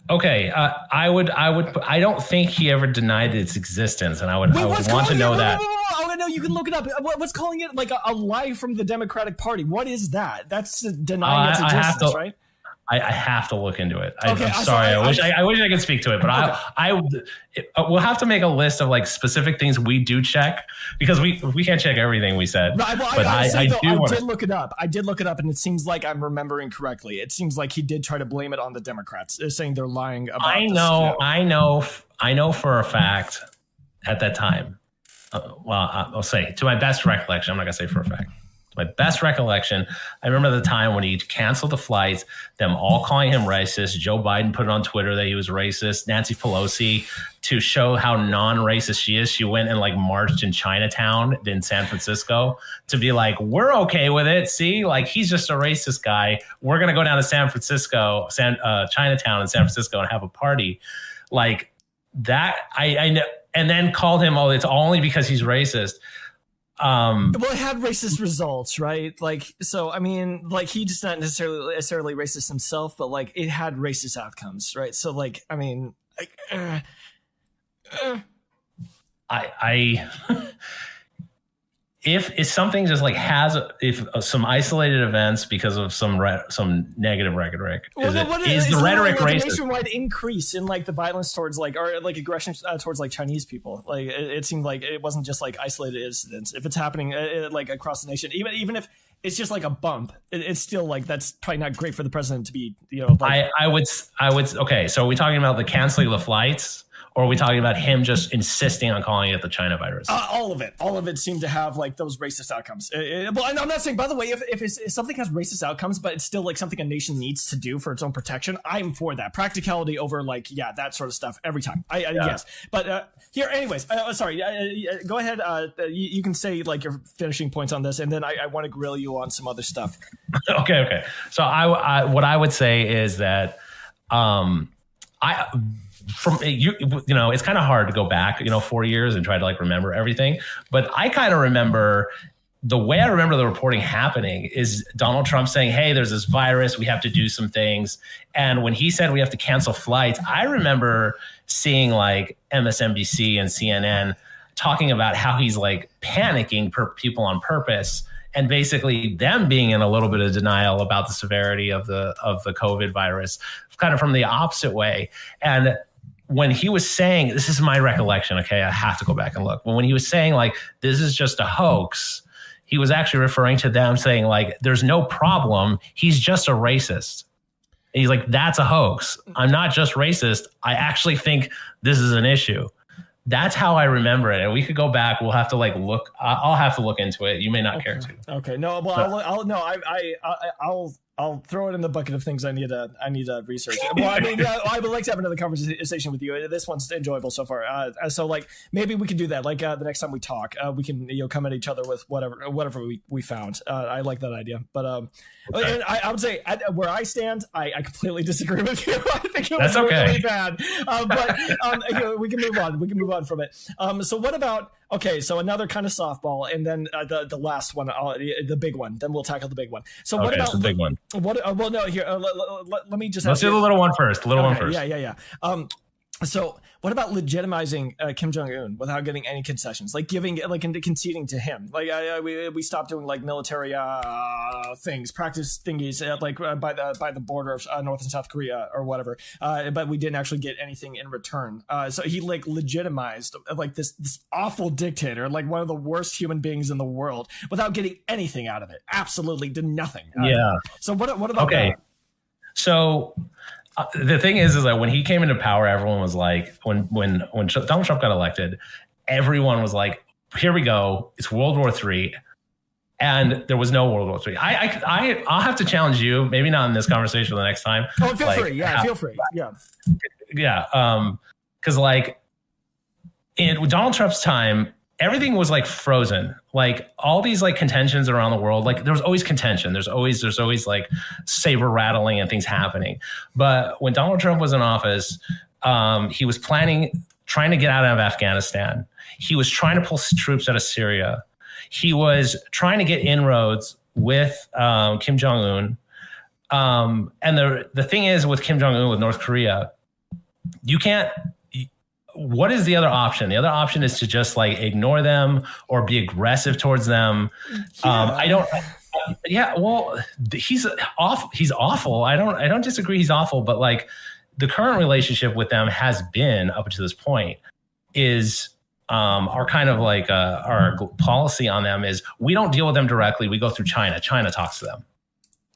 Okay, I don't think he ever denied its existence, and I would want to know that. Oh no, you can look it up. What's calling it like a lie from the Democratic Party? What is that? That's denying its existence, right? I have to look into it. I'm sorry. I wish I could speak to it, but okay. We'll have to make a list of like specific things we do check because we can't check everything we said. Right, well, but I did look it up. I did look it up, and it seems like I'm remembering correctly. It seems like he did try to blame it on the Democrats, saying they're lying about. I know for a fact at that time. I'll say to my best recollection. I'm not gonna say for a fact. My best recollection, I remember the time when he canceled the flights, them all calling him racist. Joe Biden put it on Twitter that he was racist. Nancy Pelosi, to show how non-racist she is, she went and like marched in Chinatown in San Francisco to be like, we're okay with it. See, like he's just a racist guy. We're going to go down to Chinatown in San Francisco and have a party. Like that, I know. And then called him, oh, it's only because he's racist. Well, it had racist results, right? Like, so I mean, like he just not necessarily racist himself, but like it had racist outcomes, right? So like, I mean, like, if something just like has some isolated events because of some negative rhetoric, is the rhetoric racist? A nationwide increase in like the violence towards like or like aggression towards like Chinese people. Like it seemed like it wasn't just like isolated incidents. If it's happening like across the nation, even if it's just like a bump, it's still like that's probably not great for the president to be. Like, I would. Okay, so are we talking about the canceling of the flights? Or are we talking about him just insisting on calling it the China virus? All of it seemed to have like those racist outcomes. Well, I'm not saying, by the way, if something has racist outcomes, but it's still like something a nation needs to do for its own protection, I'm for that. Practicality over like, that sort of stuff every time. Yes. But here, anyways, sorry, go ahead. You can say like your finishing points on this, and then I want to grill you on some other stuff. Okay. So what I would say is that it's kind of hard to go back 4 years and try to like remember everything, but I kind of remember the way I remember the reporting happening is Donald Trump saying, hey, there's this virus, we have to do some things. And when he said we have to cancel flights, I remember seeing like MSNBC and CNN talking about how he's like panicking people on purpose, and basically them being in a little bit of denial about the severity of the COVID virus, kind of from the opposite way. And when he was saying, this is my recollection, okay, I have to go back and look. But when he was saying like, this is just a hoax, he was actually referring to them saying like, there's no problem. He's just a racist. And he's like, that's a hoax. I'm not just racist. I actually think this is an issue. That's how I remember it. And we could go back. We'll have to like look. I'll have to look into it. You may not care to. Okay. No. Well, I'll throw it in the bucket of things I need to research. Well, I mean, I would like to have another conversation with you. This one's enjoyable so far. So like maybe we can do that. Like the next time we talk, we can come at each other with whatever we found. I like that idea. But okay. And I would say where I stand, I completely disagree with you. I think it was really bad. But we can move on. We can move on from it. So what about? Okay, so another kind of softball, and then the last one, the big one. Then we'll tackle the big one. So what about the big one? What? Well, no. Here, let me just. Let's do the little one first. The little one first. Yeah. So what about legitimizing Kim Jong Un without getting any concessions, like giving, like, and conceding to him? Like we stopped doing like military things, practice thingies, by the border of North and South Korea or whatever. But we didn't actually get anything in return. So he like legitimized like this awful dictator, like one of the worst human beings in the world, without getting anything out of it. Absolutely did nothing. So what about that? So. The thing is that when he came into power, everyone was like, when Donald Trump got elected, everyone was like, here we go. It's World War III. And there was no World War III. I'll have to challenge you, maybe not in this conversation the next time. Oh, feel free. Yeah, feel free. Yeah. Yeah. Because like in Donald Trump's time, everything was like frozen. Like all these like contentions around the world, like there was always contention. There's always like saber rattling and things happening. But when Donald Trump was in office, he was trying to get out of Afghanistan. He was trying to pull troops out of Syria. He was trying to get inroads with Kim Jong Un. And the thing is with Kim Jong Un, with North Korea, you can't. What is the other option? The other option is to just like ignore them or be aggressive towards them. Well, he's awful. I don't disagree. He's awful, but like the current relationship with them has been up to this point is our kind of like our policy on them is we don't deal with them directly. We go through China. China talks to them.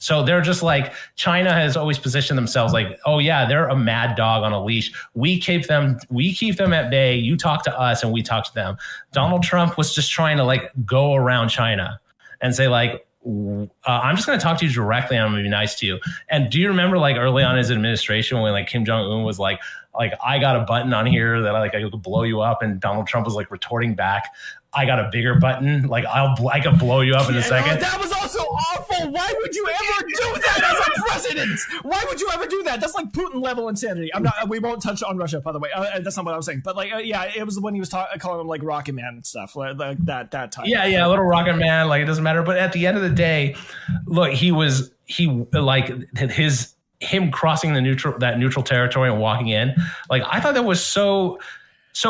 So they're just like, China has always positioned themselves like, oh yeah, they're a mad dog on a leash. We keep them at bay. You talk to us and we talk to them. Donald Trump was just trying to like go around China and say like, I'm just going to talk to you directly and I'm going to be nice to you. And do you remember like early on in his administration when like Kim Jong Un was like, I got a button on here that I could blow you up, and Donald Trump was like retorting back, I got a bigger button. Like I could blow you up in a second. That was also awful. Why would you ever do that as a president? Why would you ever do that? That's like Putin level insanity. We won't touch on Russia, by the way. That's not what I was saying. But like, it was when he was calling him like Rocket Man and stuff like that time. Yeah, a little Rocket Man. Like it doesn't matter. But at the end of the day, look, him crossing that neutral territory and walking in. Like I thought that was so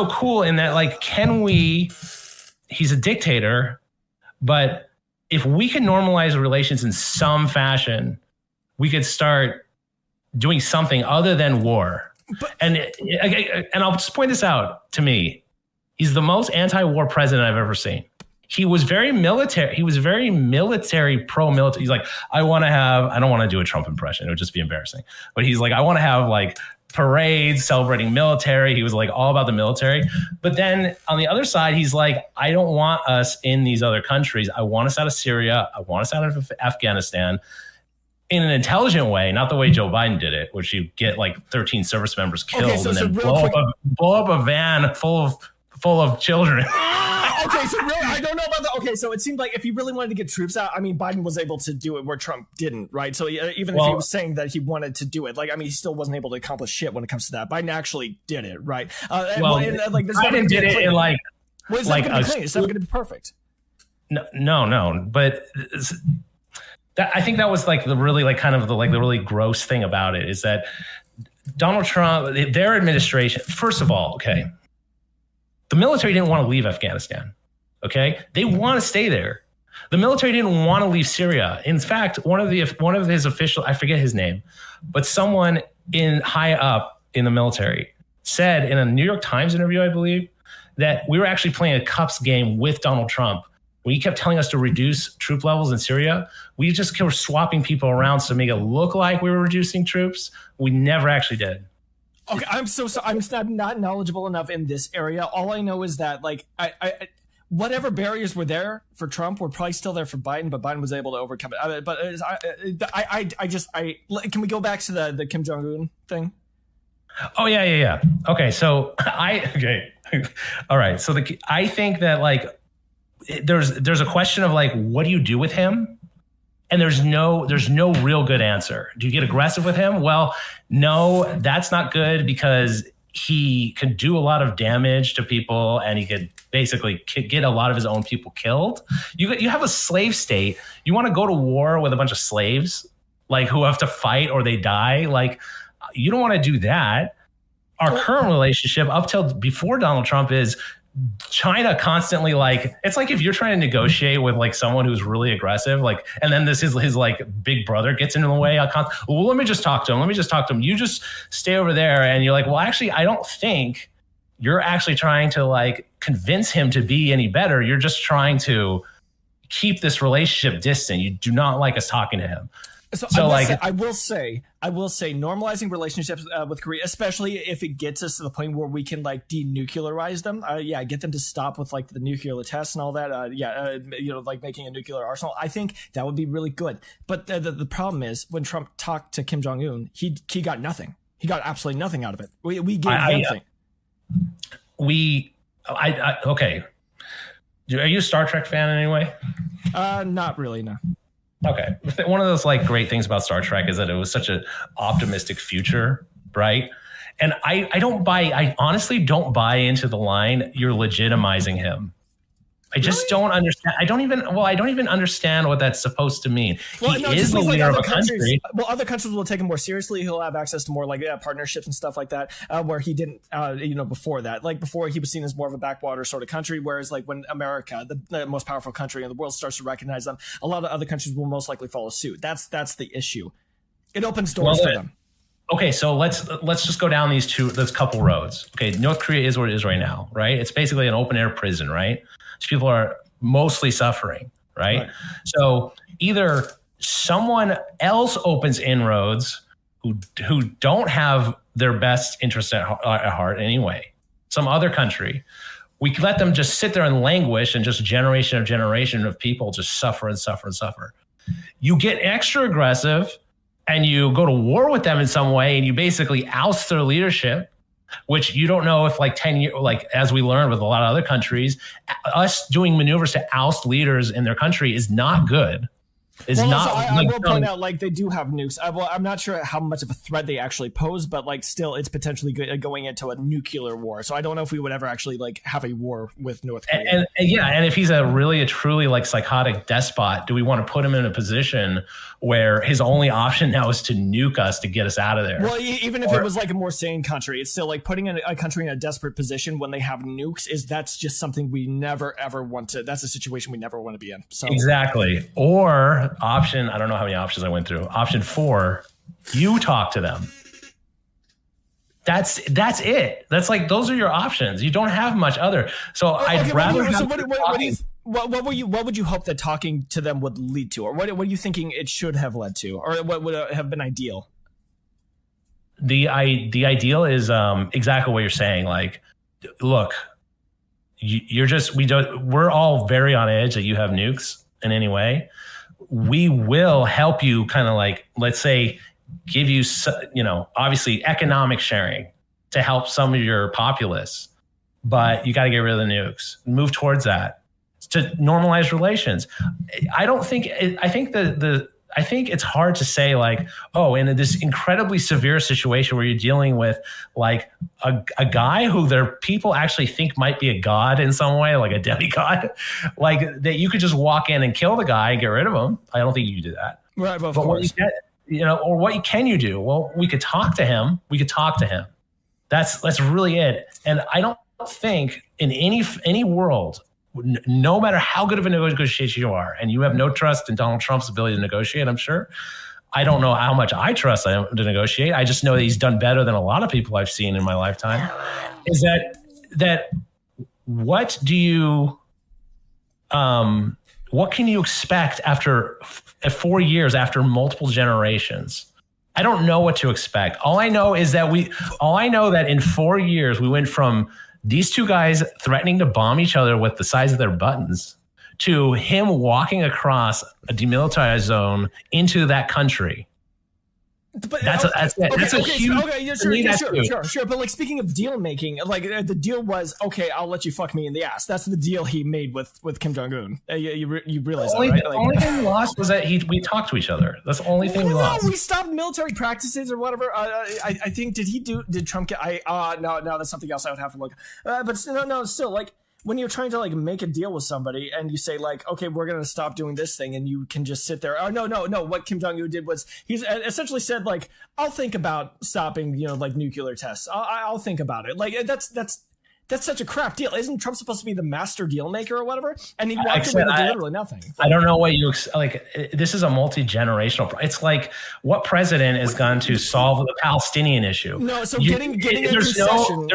cool in that like, he's a dictator, but if we can normalize relations in some fashion, we could start doing something other than war. And I'll just point this out to me. He's the most anti-war president I've ever seen. He was very military. He was very military, pro-military. He's like, I don't want to do a Trump impression. It would just be embarrassing. But he's like, I want to have like parades celebrating military. He was like all about the military. But then on the other side, he's like, I don't want us in these other countries. I want us out of Syria. I want us out of Afghanistan in an intelligent way, not the way Joe Biden did it, which you get like 13 service members killed and then blow up a van full of children. Okay, so really, I don't know about that. Okay, so it seemed like if he really wanted to get troops out, I mean, Biden was able to do it where Trump didn't, right? So even if he was saying that he wanted to do it, like, I mean, he still wasn't able to accomplish shit when it comes to that. Biden actually did it, right? Biden did it in like... Well, it's not going to be clean. It's not going to be perfect. No. But I think that was like the really like kind of the really gross thing about it is that Donald Trump, their administration, first of all, okay, the military didn't want to leave Afghanistan, okay? They want to stay there. The military didn't want to leave Syria. In fact, one of his officials, I forget his name, but someone high up in the military said in a New York Times interview, I believe, that we were actually playing a cups game with Donald Trump. When he kept telling us to reduce troop levels in Syria, we just kept swapping people around to make it look like we were reducing troops. We never actually did. Okay, I'm so sorry. I'm not knowledgeable enough in this area. All I know is that like I whatever barriers were there for Trump were probably still there for Biden, but Biden was able to overcome it. But can we go back to the Kim Jong Un thing? Oh yeah. Okay, so all right. So I think that like there's a question of like, what do you do with him? And there's no real good answer. Do you get aggressive with him? Well, no, that's not good because he could do a lot of damage to people and he could basically get a lot of his own people killed. You have a slave state. You want to go to war with a bunch of slaves like who have to fight or they die? Like, you don't want to do that. Our current relationship up till before Donald Trump is China constantly like, it's like if you're trying to negotiate with like someone who's really aggressive, like, and then this is his like big brother gets in the way. Well, let me just talk to him. You just stay over there. And you're like, well, actually, I don't think you're actually trying to like convince him to be any better. You're just trying to keep this relationship distant. You do not like us talking to him. So I will say, normalizing relationships with Korea, especially if it gets us to the point where we can like denuclearize them. Get them to stop with like the nuclear tests and all that. Like making a nuclear arsenal. I think that would be really good. But the problem is when Trump talked to Kim Jong Un, he got nothing. He got absolutely nothing out of it. We gave nothing. Okay. Are you a Star Trek fan anyway? Not really, no. Okay. One of those like great things about Star Trek is that it was such an optimistic future, right? And I honestly don't buy into the line, you're legitimizing him. I just don't understand. I don't even understand what that's supposed to mean. He is the leader of a country. Well, other countries will take him more seriously. He'll have access to more like partnerships and stuff like that, where he didn't, before that. Like before, he was seen as more of a backwater sort of country. Whereas like when America, the most powerful country in the world, starts to recognize them, a lot of other countries will most likely follow suit. That's the issue. It opens doors for them. Okay, so let's just go down those couple roads. Okay, North Korea is what it is right now, right? It's basically an open air prison, right? People are mostly suffering, right? So either someone else opens inroads who don't have their best interest at heart anyway, some other country. We let them just sit there and languish and just generation of people just suffer and suffer and suffer. You get extra aggressive and you go to war with them in some way and you basically oust their leadership, which you don't know if like 10 years, like as we learned with a lot of other countries, us doing maneuvers to oust leaders in their country is not good. I will point out, like, they do have nukes. I'm not sure how much of a threat they actually pose, but like, still, it's potentially going into a nuclear war. So I don't know if we would ever actually like have a war with North Korea. And if he's a truly like psychotic despot, do we want to put him in a position where his only option now is to nuke us to get us out of there? Well, even if it was like a more sane country, it's still like putting a country in a desperate position when they have nukes. That's just something we never ever want to. That's a situation we never want to be in. So exactly. Or option, I don't know how many options I went through. Option 4, you talk to them. That's it. That's like, those are your options. You don't have much other. So I'd rather. What would you hope that talking to them would lead to, or what are you thinking it should have led to, or what would have been ideal? The ideal is exactly what you're saying. Like, look, we're all very on edge that you have nukes in any way. We will help you kind of like, let's say, give you, obviously economic sharing to help some of your populace, but you got to get rid of the nukes, move towards that to normalize relations. I think it's hard to say like, oh, in this incredibly severe situation where you're dealing with like a guy who their people actually think might be a god in some way, like a demigod, like that you could just walk in and kill the guy and get rid of him. I don't think you can do that. Right, but of course. Or what can you do? Well, we could talk to him. That's really it. And I don't think in any world, no matter how good of a negotiator you are, and you have no trust in Donald Trump's ability to negotiate, I'm sure. I don't know how much I trust him to negotiate. I just know that he's done better than a lot of people I've seen in my lifetime. Is that what do you, what can you expect after 4 years, after multiple generations, I don't know what to expect. All I know that in 4 years, we went from these two guys threatening to bomb each other with the size of their buttons to him walking across a demilitarized zone into that country. But that's a huge. Sure. But like, speaking of deal making, like the deal was, okay, I'll let you fuck me in the ass. That's the deal he made with Kim Jong Un. You realize that, right? The only thing we lost was that we talked to each other. That's the only thing we lost. We stopped military practices or whatever. I think did Trump get? No, that's something else I would have to look. But still, like, when you're trying to like make a deal with somebody and you say like, okay, we're going to stop doing this thing, and you can just sit there. Oh, no. What Kim Jong Un did was he's essentially said like, I'll think about stopping, like nuclear tests. I'll think about it. Like that's such a crap deal. Isn't Trump supposed to be the master deal maker or whatever? And he walked away with literally nothing. I don't know what you like. This is a multi-generational. It's like, what president is going to solve the Palestinian issue? No, so getting a concession.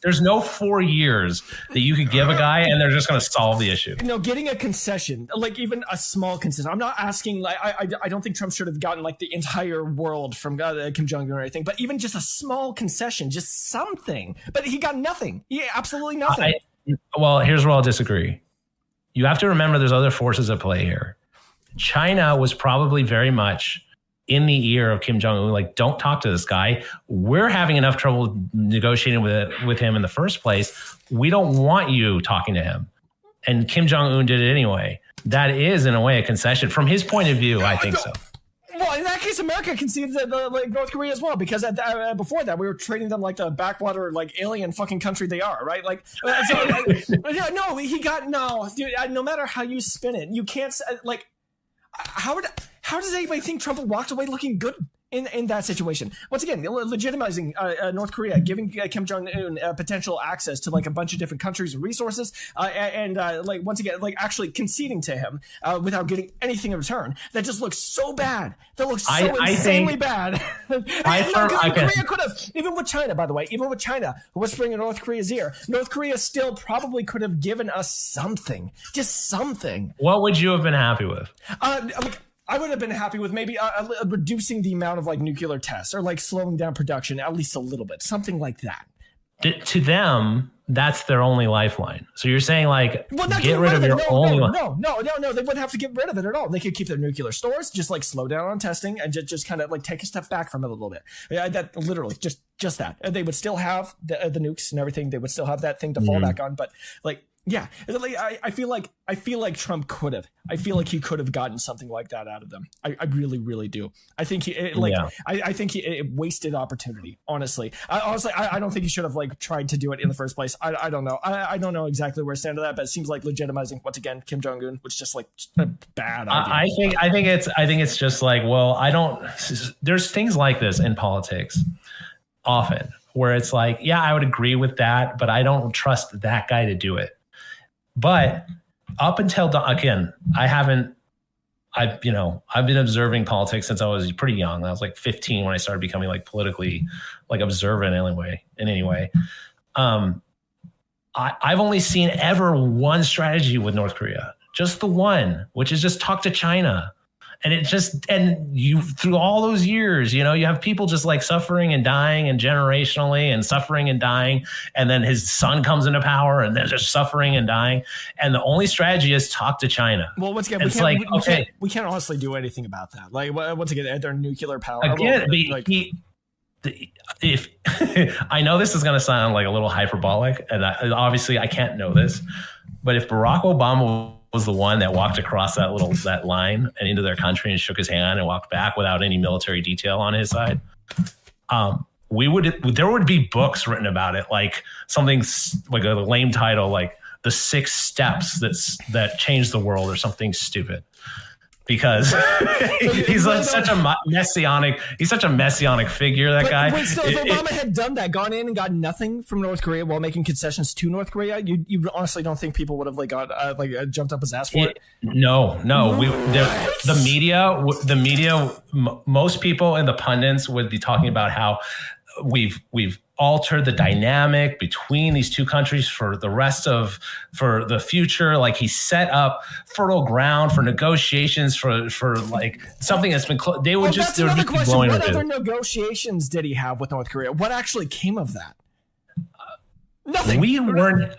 There's no 4 years that you could give a guy and they're just going to solve the issue. No, getting a concession, like even a small concession. I'm not asking. Like, I don't think Trump should have gotten like the entire world from Kim Jong Un or anything, but even just a small concession, just something. But he got nothing. Absolutely nothing. Well, here's where I'll disagree. You have to remember there's other forces at play here. China was probably very much in the ear of Kim Jong Un, like, don't talk to this guy. We're having enough trouble negotiating with him in the first place. We don't want you talking to him. And Kim Jong Un did it anyway. That is, in a way, a concession. From his point of view, I think so. Well, in that case, America conceded like North Korea as well, because before that we were treating them like the backwater, like alien fucking country they are, right? Like, dude. No matter how you spin it, you can't like. How does anybody think Trump walked away looking good in that situation? Once again, legitimizing North Korea, giving Kim Jong Un potential access to like a bunch of different countries and resources, and like once again, like actually conceding to him without getting anything in return. That just looks so bad. That looks so insanely bad. Korea could have, even with China, by the way, even with China whispering in North Korea's ear, North Korea still probably could have given us something, just something. What would you have been happy with? I would have been happy with maybe reducing the amount of like nuclear tests, or like slowing down production at least a little bit, something like that. To them, that's their only lifeline. So you're saying like, get rid of your only lifeline. No, they wouldn't have to get rid of it at all. They could keep their nuclear stores, just like slow down on testing and just kind of like take a step back from it a little bit. Yeah, that literally just that. They would still have the nukes and everything. They would still have that thing to fall back on, but like. Yeah, like, I feel like Trump could have. I feel like he could have gotten something like that out of them. I really, really do. I think I think he wasted opportunity. Honestly, I don't think he should have like tried to do it in the first place. I don't know. I don't know exactly where I stand to that, but it seems like legitimizing once again Kim Jong Un, which is just like a bad idea. I think it's just like, well, there's things like this in politics often where it's like, yeah, I would agree with that, but I don't trust that guy to do it. But up until, again, I've been observing politics since I was pretty young. I was like 15 when I started becoming like politically like observant in any way. I've only seen ever one strategy with North Korea, just the one, which is just talk to China. And you, through all those years, you have people just like suffering and dying, and generationally and suffering and dying. And then his son comes into power and they're just suffering and dying. And the only strategy is talk to China. Well, once again, we can't honestly do anything about that. Like, once again, their nuclear power. Again, if I know this is going to sound like a little hyperbolic, and obviously I can't know this, but if Barack Obama was the one that walked across that line and into their country and shook his hand and walked back without any military detail on his side, there would be books written about it, like something like a lame title, like The 6 Steps that Changed the World, or something stupid. Because he's like such a messianic figure, that guy. Wait, still, if Obama had done that, gone in and got nothing from North Korea while making concessions to North Korea, you honestly don't think people would have like got jumped up his ass for it? No. The media, most people and the pundits would be talking about how we've altered the dynamic between these two countries for the future. Like, he set up fertile ground for negotiations for like something that's been they would just be blowing what other negotiations did he have with North Korea? What actually came of that? Nothing. We weren't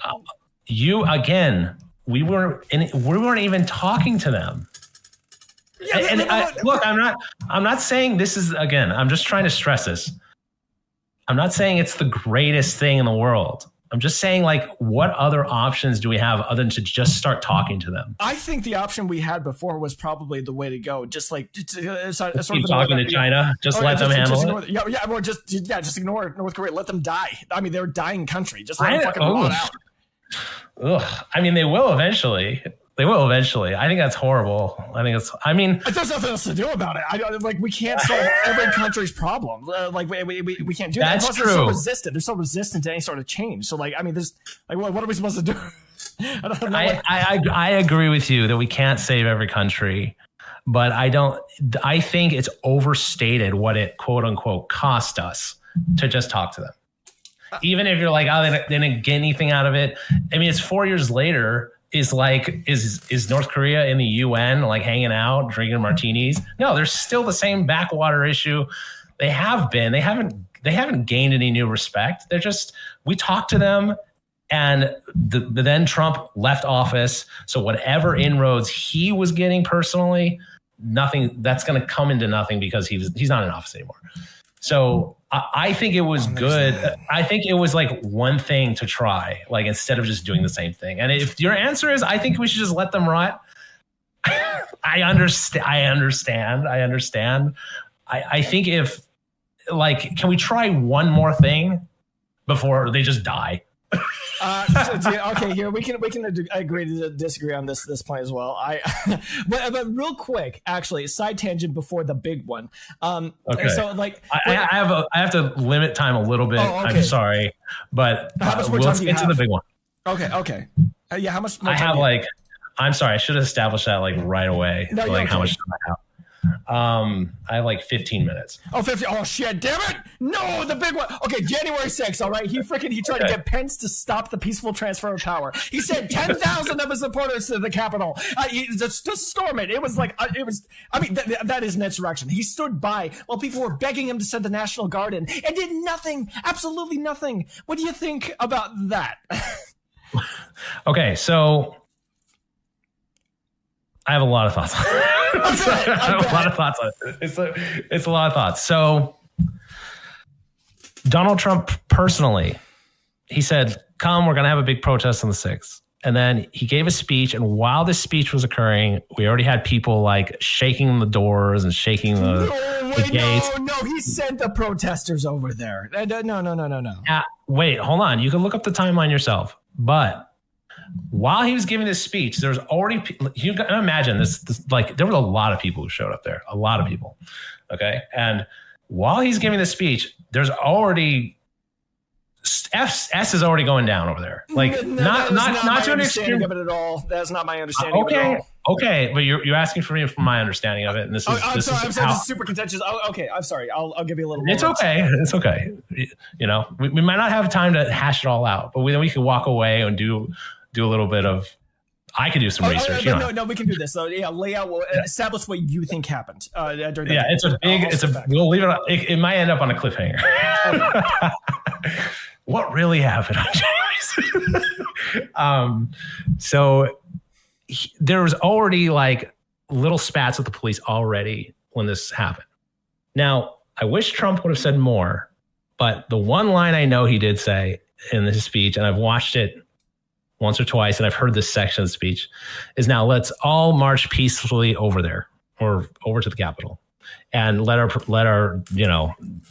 we weren't even talking to them. Yeah, look, I'm not saying this is, again, I'm just trying to stress this. I'm not saying it's the greatest thing in the world. I'm just saying, like, what other options do we have other than to just start talking to them? I think the option we had before was probably the way to go. Just like keep talking to China, let them handle it. Just ignore North Korea. Let them die. I mean, they're a dying country. Just let them fucking rot out. Ugh. I mean, they will eventually. I think that's horrible. There's nothing else to do about it. We can't solve every country's problem. We can't do that. That's true. They're so resistant to any sort of change. So what are we supposed to do? I don't know. I agree with you that we can't save every country, but I think it's overstated what it quote unquote cost us to just talk to them. Even if you're like, oh, they didn't get anything out of it. I mean, it's 4 years later. Is North Korea in the UN, like, hanging out, drinking martinis? No, there's still the same backwater issue. They haven't gained any new respect. We talked to them, and then Trump left office. So whatever inroads he was getting personally, nothing, that's going to come into nothing because he's not in office anymore. So I think it was good. I think it was like one thing to try, like, instead of just doing the same thing. And if your answer is, I think we should just let them rot, I understand. I think if, like, can we try one more thing before they just die? Okay, here we can agree to disagree on this point as well. But real quick, actually, side tangent before the big one. Okay. So, like, I have to limit time a little bit. Oh, okay. I'm sorry, but let's get to the big one. Okay. Yeah, how much more time? I have I'm sorry, I should have established that right away. No, like, how much time I have. I have 15 minutes. Oh, 50. Oh, shit. Damn it. No, the big one. Okay, January 6th. All right. He tried to get Pence to stop the peaceful transfer of power. He sent 10,000 of his supporters to the Capitol just to storm it. It was that is an insurrection. He stood by while people were begging him to send the National Guard in and did nothing. Absolutely nothing. What do you think about that? Okay, so I have a lot of thoughts. I have a lot of thoughts on it. It's a lot of thoughts. So Donald Trump personally, he said, come, we're going to have a big protest on the 6th. And then he gave a speech. And while this speech was occurring, we already had people shaking the doors and shaking the gates. No, he sent the protesters over there. No. Wait, hold on. You can look up the timeline yourself. But while he was giving this speech, there's already, you can imagine this, there were a lot of people who showed up there, a lot of people. Okay. And while he's giving this speech, there's already S is already going down over there. Not to an extent of it at all. That's not my understanding of it at all. Okay. But you're asking for me from my understanding of it. And I'm sorry. This is super contentious. Oh, okay. I'm sorry. I'll give you a little more. It's okay. We might not have time to hash it all out, but we can walk away and do a little bit of, I could do some research. No, we can do this. So lay out, establish what you think happened. During we'll leave it. It might end up on a cliffhanger. Okay. What really happened on So there was already little spats with the police already when this happened. Now, I wish Trump would have said more, but the one line I know he did say in his speech, and I've watched it once or twice, and I've heard this section of the speech, is now let's all march peacefully over there or over to the Capitol and let our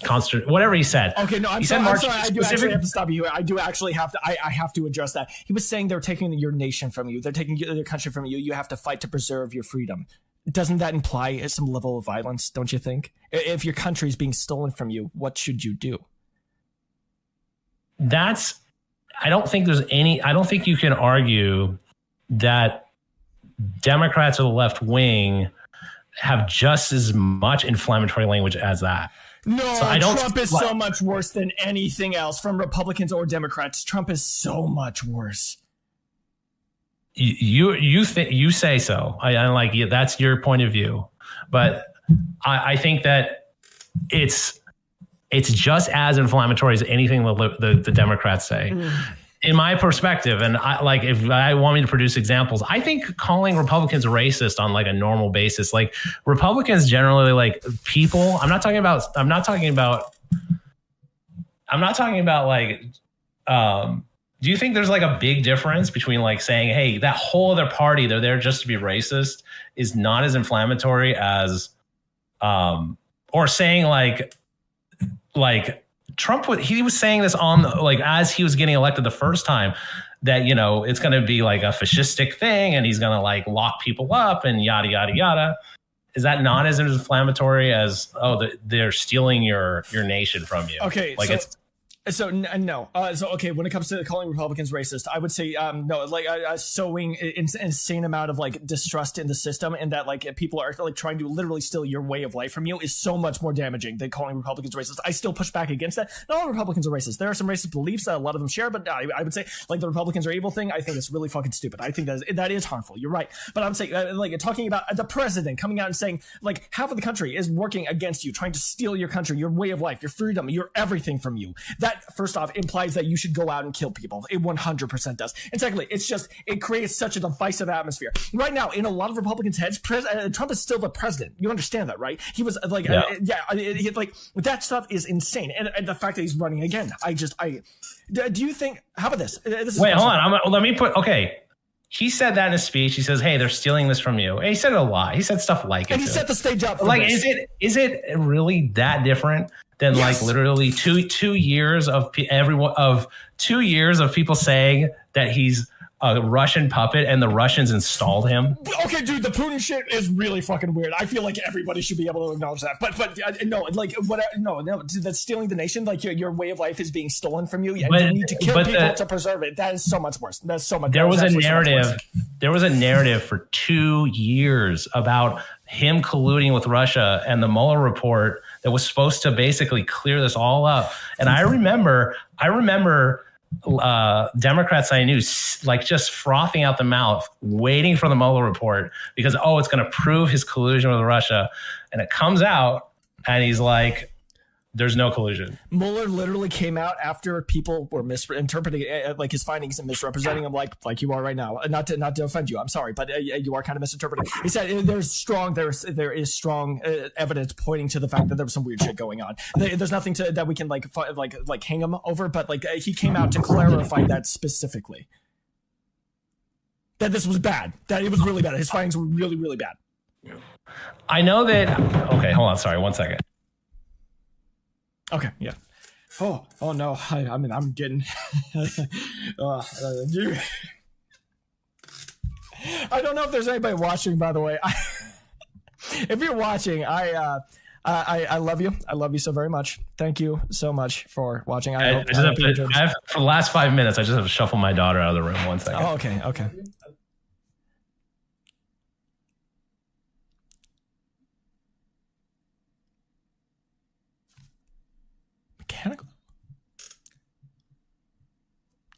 concert, whatever he said. Okay, no, I'm sorry. I do actually have to stop you. I do actually have to. I have to address that. He was saying they're taking your nation from you. They're taking your country from you. You have to fight to preserve your freedom. Doesn't that imply some level of violence? Don't you think? If your country is being stolen from you, what should you do? I don't think you can argue that Democrats or the left wing have just as much inflammatory language as that. No, so Trump is so much worse than anything else from Republicans or Democrats. Trump is so much worse. You say so. I like you. That's your point of view, but I think that it's just as inflammatory as anything the Democrats say. In my perspective, and if I want me to produce examples, I think calling Republicans racist on like a normal basis, like Republicans generally like people. I'm not talking about like. Do you think there's like a big difference between like saying, hey, that whole other party, they're there just to be racist, is not as inflammatory as, or saying like Trump, he was saying this on as he was getting elected the first time, that, you know, it's going to be like a fascistic thing and he's going to like lock people up and yada, yada, yada. Is that not as inflammatory as, they're stealing your nation from you? Okay. So no. Okay, when it comes to calling Republicans racist, I would say no. Like sowing insane amount of like distrust in the system, and that like people are like trying to literally steal your way of life from you is so much more damaging than calling Republicans racist. I still push back against that. Not all Republicans are racist. There are some racist beliefs that a lot of them share, but I would say like the Republicans are evil thing. I think it's really fucking stupid. I think that is harmful. You're right, but I'm saying like talking about the president coming out and saying like half of the country is working against you, trying to steal your country, your way of life, your freedom, your everything from you. That first off implies that you should go out and kill people. It 100% does. And secondly, it creates such a divisive atmosphere. Right now, in a lot of Republicans' heads, Trump is still the president. You understand that, right? He was like, that stuff is insane. And the fact that he's running again, do you think, how about this? Wait, hold on. Okay. He said that in his speech. He says, hey, they're stealing this from you. And he said it a lot. He said stuff like it. And he set the stage up. Like, is it really that different than like literally two years of 2 years of people saying that he's a Russian puppet and the Russians installed him? Okay, dude, the Putin shit is really fucking weird. I feel like everybody should be able to acknowledge that. But no, like no, that's stealing the nation. Like your way of life is being stolen from you. You need to kill people to preserve it. That is so much worse. That's so much. There was a narrative. There was a narrative for 2 years about him colluding with Russia and the Mueller report that was supposed to basically clear this all up. And I remember Democrats I knew like just frothing out the mouth, waiting for the Mueller report because, it's going to prove his collusion with Russia. And it comes out and he's like, there's no collusion. Mueller literally came out after people were misinterpreting like his findings and misrepresenting him like you are right now. Not to offend you, I'm sorry, but you are kind of misinterpreting. He said there is strong evidence pointing to the fact that there was some weird shit going on. There's nothing that we can like hang him over, but like he came out to clarify that specifically. That this was bad. That it was really bad. His findings were really, really bad. I know that. Okay, hold on. Sorry, 1 second. Okay, yeah. Oh no. I mean, I'm getting. I don't know if there's anybody watching. By the way, if you're watching, I love you. I love you so very much. Thank you so much for watching. For the last 5 minutes, I just have to shuffle my daughter out of the room. 1 second. Oh, okay. Mechanical?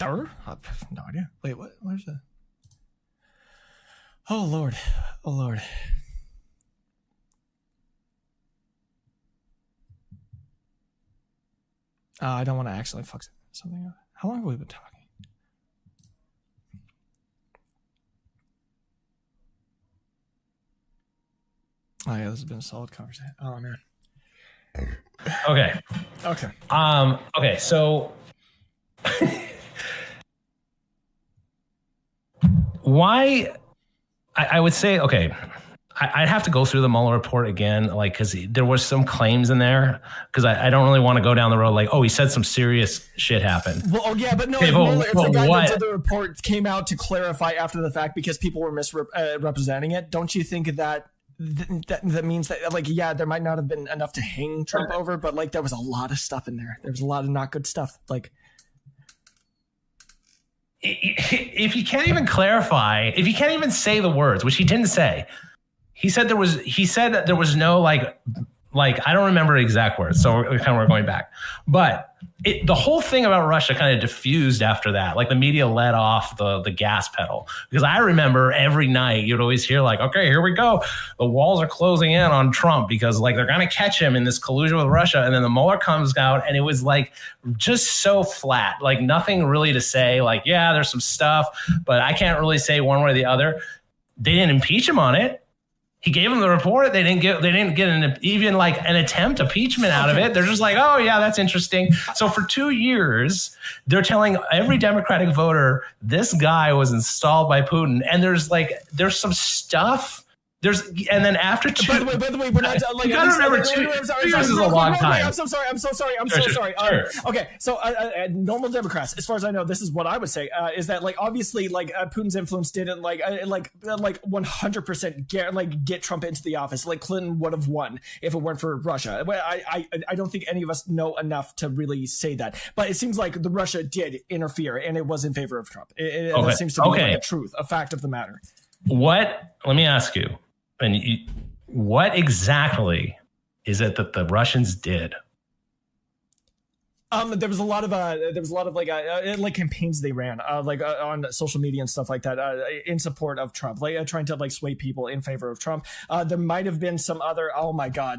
I have no idea. Wait, what? Where's the? Oh Lord. I don't want to actually fuck something up. How long have we been talking? Oh yeah, this has been a solid conversation. Oh man. Okay. Okay. So, why? I would say, okay, I'd have to go through the Mueller report again, like, because there was some claims in there. Because I don't really want to go down the road like, he said some serious shit happened. Well, yeah, but no, if the guy that did the report came out to clarify after the fact because people were misrepresenting it, don't you think that means that, like, yeah, there might not have been enough to hang Trump over, but like there was a lot of stuff in there. There was a lot of not good stuff. Like, if you can't even clarify, if you can't even say the words, which he didn't say, he said that there was no like I don't remember exact words, so we're going back. But the whole thing about Russia kind of diffused after that. Like the media let off the gas pedal, because I remember every night you'd always hear like, okay, here we go. The walls are closing in on Trump because like they're going to catch him in this collusion with Russia. And then the Mueller comes out and it was like just so flat, like nothing really to say. Like, yeah, there's some stuff, but I can't really say one way or the other. They didn't impeach him on it. He gave them the report. They didn't get even like an attempt impeachment out of it. They're just like, oh yeah, that's interesting. So for 2 years, they're telling every Democratic voter this guy was installed by Putin. And there's some stuff. And then after by the way, we're not like. You gotta remember, 2 years is a long time. I'm so sorry. Sure. Okay, so normal Democrats, as far as I know, this is what I would say is that like obviously like Putin's influence didn't like 100% get Trump into the office. Like Clinton would have won if it weren't for Russia. I don't think any of us know enough to really say that, but it seems like the Russia did interfere and it was in favor of Trump. That seems to be like a truth, a fact of the matter. Let me ask you. And what exactly is it that the Russians did? There was a lot of like campaigns they ran on social media and stuff like that in support of Trump, like trying to like sway people in favor of Trump. There might have been some other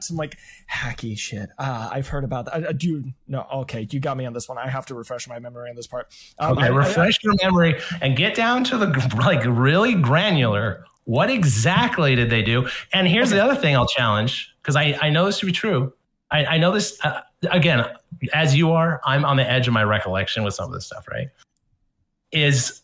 some like hacky shit. I've heard about that. Dude, no, okay, you got me on this one. I have to refresh my memory on this part. Refresh your memory and get down to the like really granular. What exactly did they do? And here's the other thing I'll challenge, because I know this to be true. I know this, again, as you are, I'm on the edge of my recollection with some of this stuff, right? Is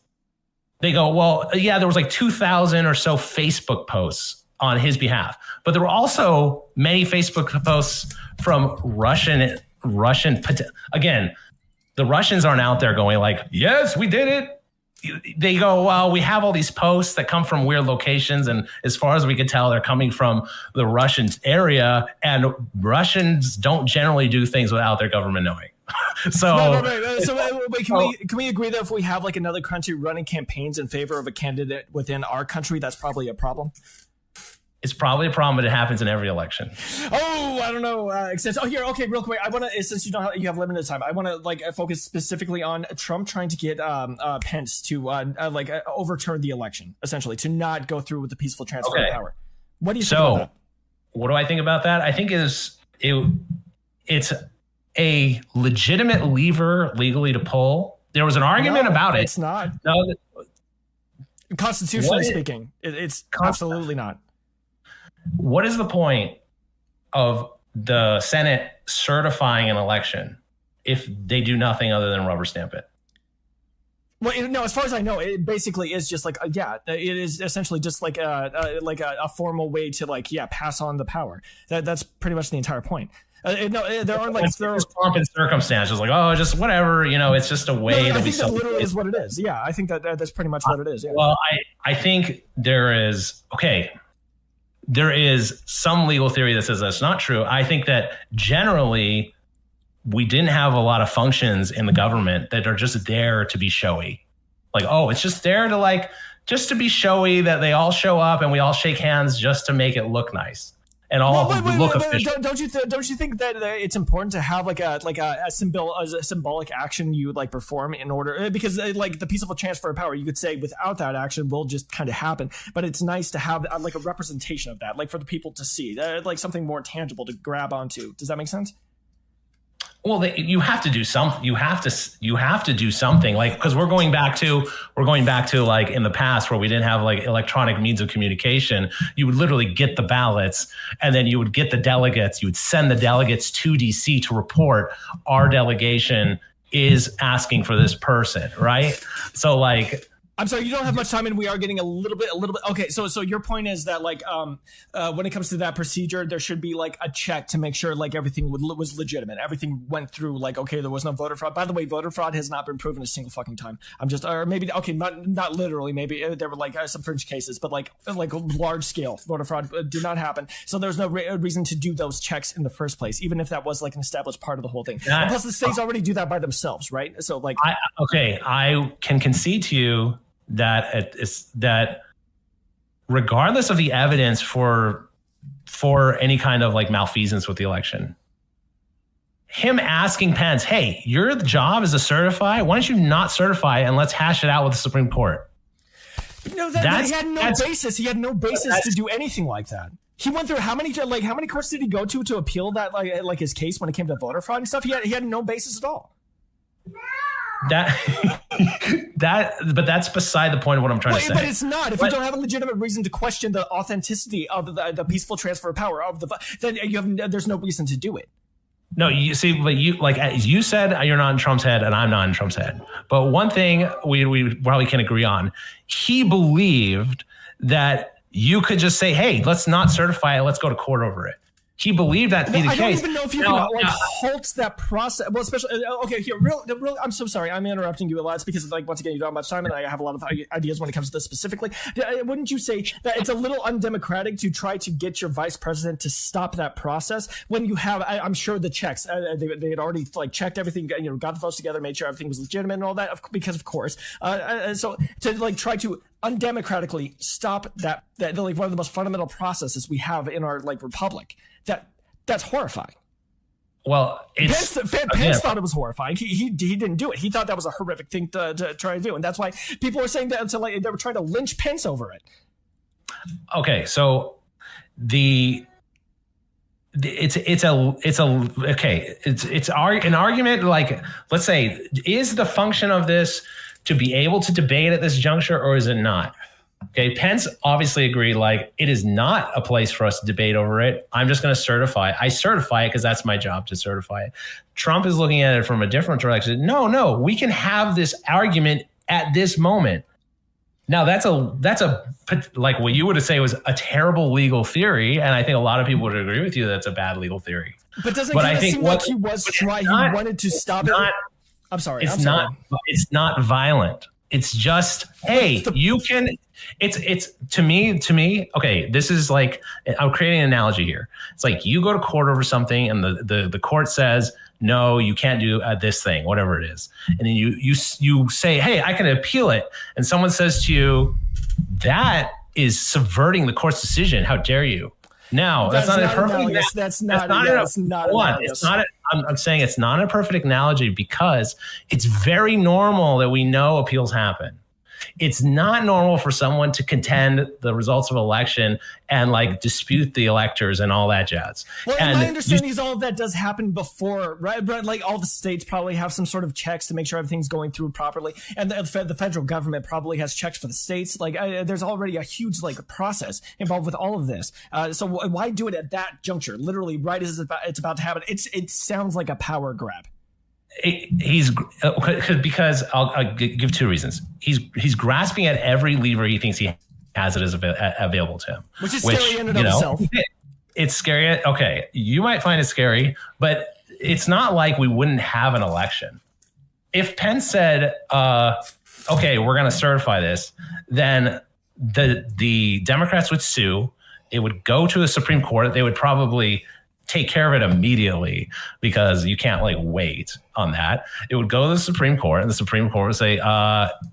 they go, well, yeah, there was like 2,000 or so Facebook posts on his behalf. But there were also many Facebook posts from Russian. Again, the Russians aren't out there going like, yes, we did it. They go, well, we have all these posts that come from weird locations. And as far as we can tell, they're coming from the Russian area. And Russians don't generally do things without their government knowing. So can we agree that if we have like another country running campaigns in favor of a candidate within our country, that's probably a problem? It's probably a problem, but it happens in every election. Oh, I don't know. Okay, real quick. I want to, since you have limited time, I want to like focus specifically on Trump trying to get Pence to overturn the election, essentially, to not go through with the peaceful transfer of power. What do you think about that? What do I think about that? I think it's a legitimate lever legally to pull. There was an argument about it. It's not. No, constitutionally speaking, it's absolutely not. What is the point of the Senate certifying an election if they do nothing other than rubber stamp it? Well, no, as far as I know, it basically is just like, it is essentially just like a formal way to pass on the power. That's pretty much the entire point. There aren't there's pomp and circumstances like, oh, just whatever, it's just a way I think that literally is what it is. Yeah, I think that's pretty much what it is. Yeah. Well, I think there is some legal theory that says that's not true. I think that generally we didn't have a lot of functions in the government that are just there to be showy. Like, oh, it's just there to just to be showy, that they all show up and we all shake hands just to make it look nice and all look official. Don't you think that it's important to have a symbolic action you perform in order, because the peaceful transfer of power, you could say without that action will just kind of happen, but it's nice to have a representation of that, for the people to see, something more tangible to grab onto. Does that make sense? Well, you have to do something. You have to do something, because we're going back to in the past where we didn't have electronic means of communication. You would literally get the ballots and then you would get the delegates. You would send the delegates to DC to report our delegation is asking for this person, right? So I'm sorry, you don't have much time, and we are getting a little bit. Okay, so your point is that when it comes to that procedure, there should be a check to make sure everything was legitimate. Everything went through okay, there was no voter fraud. By the way, voter fraud has not been proven a single fucking time. Or maybe not literally. Maybe there were some fringe cases, but large scale voter fraud did not happen. So there's no reason to do those checks in the first place, even if that was an established part of the whole thing. And plus, the states already do that by themselves, right? So I can concede to you that regardless of the evidence for any kind of like malfeasance with the election, him asking Pence, hey, your job is to certify. Why don't you not certify and let's hash it out with the Supreme Court? No, he had no basis. He had no basis to do anything like that. He went through how many courts did he go to appeal that like his case when it came to voter fraud and stuff? He had no basis at all. But that's beside the point of what I'm trying to say. But it's not. If you don't have a legitimate reason to question the authenticity of the peaceful transfer of power then there's no reason to do it. No, you see, but as you said, you're not in Trump's head, and I'm not in Trump's head. But one thing we probably can agree on: he believed that you could just say, "Hey, let's not certify it. Let's go to court over it." He believed that to be the case. I don't even know if you can halt that process. Well, especially here. I'm so sorry. I'm interrupting you a lot. It's because once again you don't have much time, and I have a lot of ideas when it comes to this specifically. Wouldn't you say that it's a little undemocratic to try to get your vice president to stop that process when you have? I'm sure the checks they had already checked everything. Got the votes together, made sure everything was legitimate and all that. Because of course, so to try to undemocratically stop that one of the most fundamental processes we have in our republic. That's horrifying. Well, Pence thought it was horrifying. He didn't do it. He thought that was a horrific thing to try to do, and that's why people were saying that they were trying to lynch Pence over it. Okay, so it's an argument. Let's say, is the function of this to be able to debate at this juncture, or is it not? Okay, Pence obviously agreed, it is not a place for us to debate over it. I'm just going to certify. I certify it because that's my job to certify it. Trump is looking at it from a different direction. No, we can have this argument at this moment. Now, that's what you would say was a terrible legal theory, and I think a lot of people would agree with you that it's a bad legal theory. But doesn't it seem like he wanted to stop it? I'm sorry. It's not violent. It's just, hey, you can. It's to me. Okay, this is I'm creating an analogy here. It's like you go to court over something, and the court says no, you can't do this thing, whatever it is, and then you say, hey, I can appeal it, and someone says to you, that is subverting the court's decision. How dare you? Now, that's not a perfect. I'm saying it's not a perfect analogy because it's very normal that we know appeals happen. It's not normal for someone to contend the results of an election and dispute the electors and all that jazz. Well, and my understanding is all of that does happen before, right? But all the states probably have some sort of checks to make sure everything's going through properly, and the federal government probably has checks for the states. There's already a huge process involved with all of this. So why do it at that juncture? Literally, right as it's about to happen. It sounds like a power grab. Because I'll give two reasons. He's grasping at every lever he thinks he has it as available to him, which is scary in and of itself. It's scary. Okay, you might find it scary, but it's not like we wouldn't have an election. If Pence said, "Okay, we're going to certify this," then the Democrats would sue. It would go to the Supreme Court. They would probably take care of it immediately because you can't like wait on that. It would go to the Supreme Court, and the Supreme Court would say,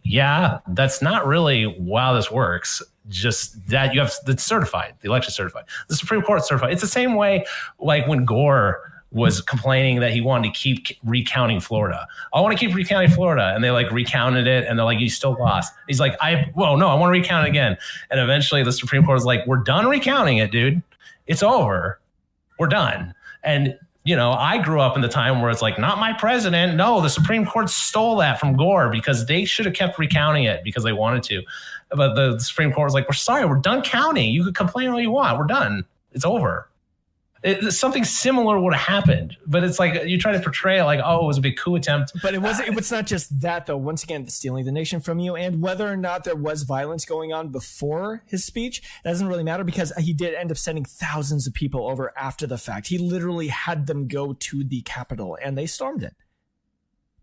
yeah, that's not really how this works. Just that you have it's certified, the election certified. The Supreme Court certified. It's the same way like when Gore was complaining that he wanted to keep recounting Florida. I want to keep recounting Florida. And they like recounted it and they're like, you still lost. He's like, no, I want to recount it again. And eventually the Supreme Court is like, we're done recounting it, dude. It's over. We're done. And, you know, I grew up in the time where it's like, not my president. No, the Supreme Court stole that from Gore because they should have kept recounting it because they wanted to. But the Supreme Court was like, we're sorry, we're done counting. You could complain all you want. We're done. It's over. Something similar would have happened, but it's like you try to portray it like, oh, it was a big coup attempt. But it was not just that, though. Once again, stealing the nation from you, and whether or not there was violence going on before his speech, that doesn't really matter because he did end up sending thousands of people over after the fact. He literally had them go to the Capitol, and they stormed it.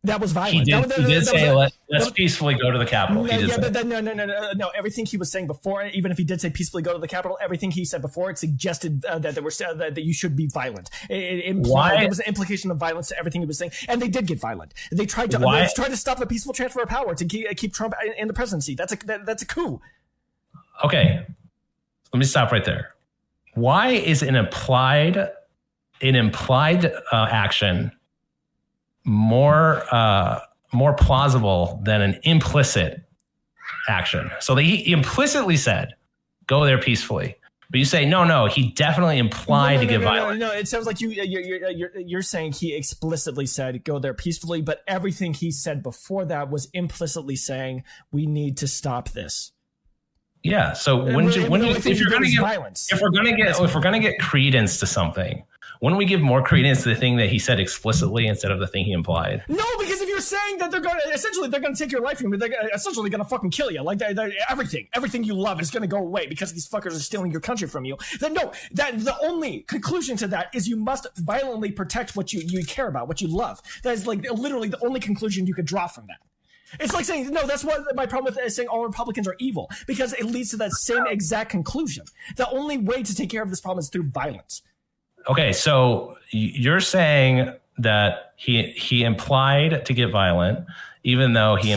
That was violent. He did say, let's peacefully go to the Capitol. No. Everything he was saying before, even if he did say peacefully go to the Capitol, everything he said before, it suggested that there were that you should be violent. It implied there was an implication of violence to everything he was saying, and they did get violent. They tried to stop the peaceful transfer of power to keep Trump in the presidency. That's a coup. Okay. Let me stop right there. Why is an implied action more plausible than an implicit action? So he implicitly said, "Go there peacefully," but you say, "No, he definitely implied to get violent." No, it sounds like you're saying he explicitly said, "Go there peacefully," but everything he said before that was implicitly saying, "We need to stop this." Yeah. So if we're gonna get credence to something, wouldn't we give more credence to the thing that he said explicitly instead of the thing he implied? No, because if you're saying that they're going to take your life from you, they're essentially going to fucking kill you. Like everything you love is going to go away because these fuckers are stealing your country from you. Then no, that the only conclusion to that is you must violently protect what you care about, what you love. That is like literally the only conclusion you could draw from that. It's like saying, no, that's what my problem with saying all Republicans are evil, because it leads to that same exact conclusion. The only way to take care of this problem is through violence. Okay, so you're saying that he implied to get violent, even though he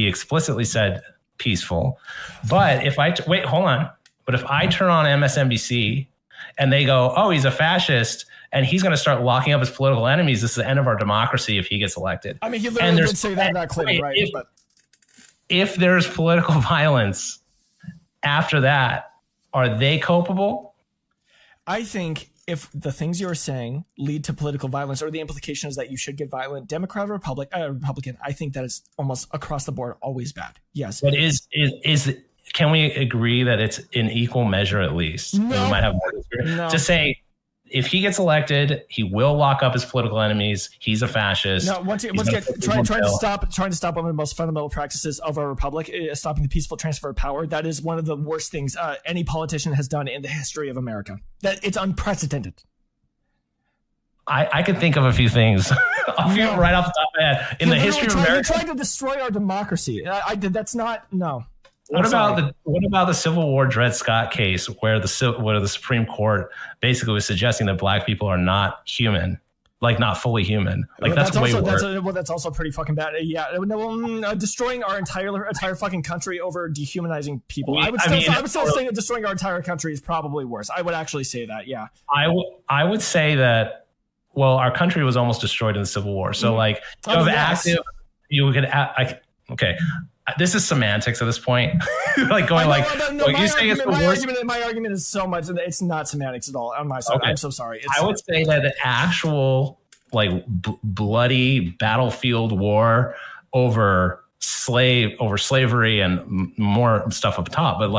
explicitly said peaceful. But if I turn on MSNBC and they go, "Oh, he's a fascist," and he's going to start locking up his political enemies, this is the end of our democracy if he gets elected. I mean, he literally did say that not clearly, right? If there's political violence after that, are they culpable? I think if the things you're saying lead to political violence, or the implication is that you should get violent, Democrat or Republican, I think that is almost across the board always bad. Yes. But can we agree that it's in equal measure at least? No. We might have more to say. If he gets elected, he will lock up his political enemies. He's a fascist. No, trying to stop one of the most fundamental practices of our republic, stopping the peaceful transfer of power. That is one of the worst things any politician has done in the history of America. That it's unprecedented. I can think of a few things right off the top of my head in the history of America. You're trying to destroy our democracy. That's not no. What about the Civil War Dred Scott case, where the Supreme Court basically was suggesting that black people are not human, like not fully human? Like that's way worse. That's also pretty fucking bad. Yeah, destroying our entire fucking country over dehumanizing people. I would still say that destroying our entire country is probably worse. I would actually say that. Yeah, I would say that. Well, our country was almost destroyed in the Civil War, so okay. This is semantics at this point. Like going my argument is so much. It's not semantics at all on my side. Okay. I'm so sorry. I would say that the actual bloody battlefield war over slavery and more stuff up top, but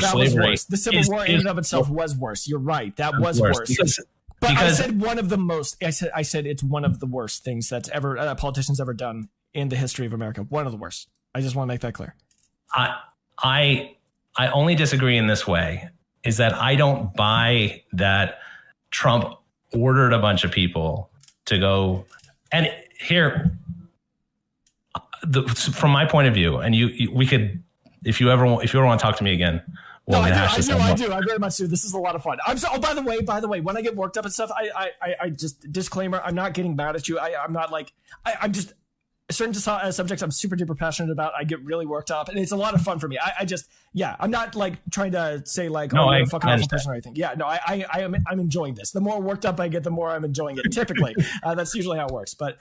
slavery. The Civil War in and of itself was worse. You're right. That was worse. But I said one of the most. I said it's one of the worst things that's ever politicians ever done in the history of America. One of the worst. I just want to make that clear. I only disagree in this way, is that I don't buy that Trump ordered a bunch of people to go. And here, from my point of view, and we could, if you ever want to talk to me again. Well, I do. I very much do. This is a lot of fun. By the way, when I get worked up and stuff, I just disclaimer. I'm not getting mad at you. I'm not like I'm just. Certain subjects I'm super duper passionate about, I get really worked up, and it's a lot of fun for me. I'm not like trying to say like, you're a fucking awful person or anything. Yeah, no, I'm enjoying this. The more worked up I get, the more I'm enjoying it. Typically, that's usually how it works. But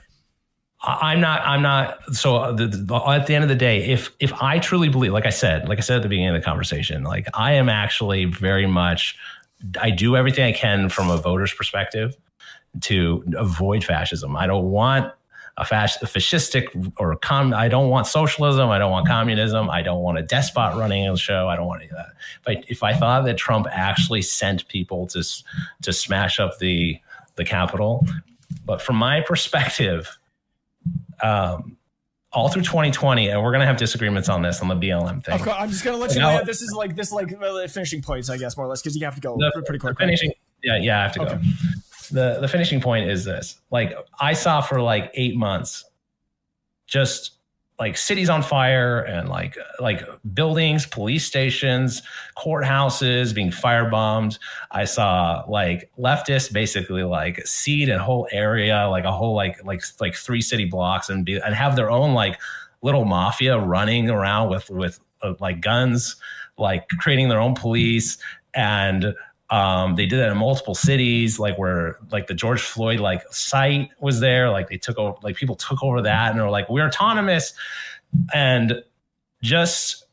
I'm not. So at the end of the day, if I truly believe, like I said at the beginning of the conversation, like I am actually very much, I do everything I can from a voter's perspective to avoid fascism. I don't want a fascistic I don't want socialism. I don't want communism. I don't want a despot running the show. I don't want any of that. But if I thought that Trump actually sent people to smash up the Capitol, but from my perspective, all through 2020, and we're going to have disagreements on this on the BLM thing. Of course, I'm just going to let you know this is finishing points, I guess, more or less, because you have to go pretty quick. Yeah, I have to go. The finishing point is this. Like I saw for like 8 months, just like cities on fire and like buildings, police stations, courthouses being firebombed. I saw like leftists basically like cede a whole area, like a whole like 3 city blocks and have their own like little mafia running around with like guns, like creating their own police. and they did that in multiple cities, like where like the George Floyd like site was there, like they took over, like people took over that, and they were like, we're autonomous, and just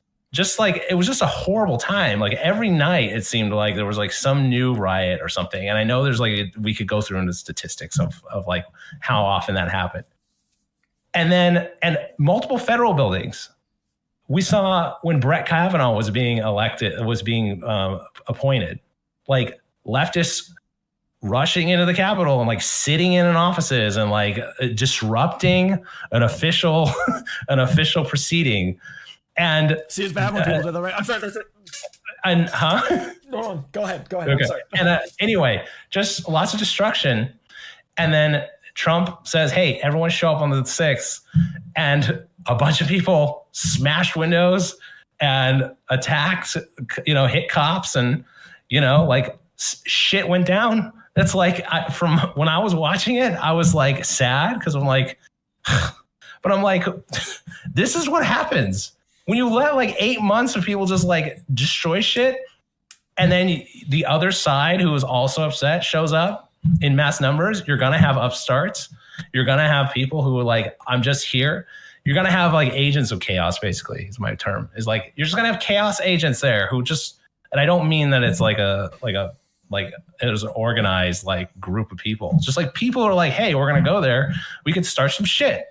like it was just a horrible time. Like every night it seemed like there was like some new riot or something, and I know there's like we could go through into statistics of like how often that happened, and multiple federal buildings. We saw when Brett Kavanaugh was being appointed, like leftists rushing into the Capitol and like sitting in offices and like disrupting an official proceeding. And see, it's bad when people do that, right? I'm sorry. And Go ahead. Okay. I'm sorry. And anyway, just lots of destruction. And then Trump says, "Hey, everyone show up on the 6th," and a bunch of people smashed windows and attacked, hit cops, and like shit went down. That's like from when I was watching it, I was like sad because I'm like, but I'm like, this is what happens when you let like 8 months of people just like destroy shit, and then the other side who is also upset shows up in mass numbers. You're gonna have upstarts. You're gonna have people who are like, I'm just here. You're gonna have like agents of chaos. Basically, is my term. Is like you're just gonna have chaos agents there who just. And I don't mean that it's like it was an organized like group of people. It's just like people are like, hey, we're gonna go there. We could start some shit.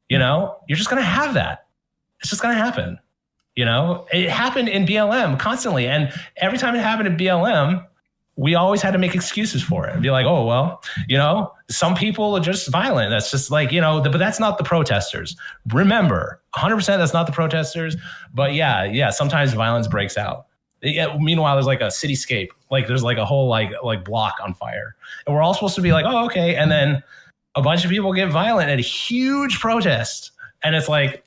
You're just gonna have that. It's just gonna happen. It happened in BLM constantly, and every time it happened in BLM, we always had to make excuses for it and be like, oh well, some people are just violent. That's just like but that's not the protesters. Remember, 100% that's not the protesters. But yeah, sometimes violence breaks out. Yeah, meanwhile, there's like a cityscape, like there's like a whole like block on fire, and we're all supposed to be like, oh, okay. And then a bunch of people get violent at a huge protest, and it's like,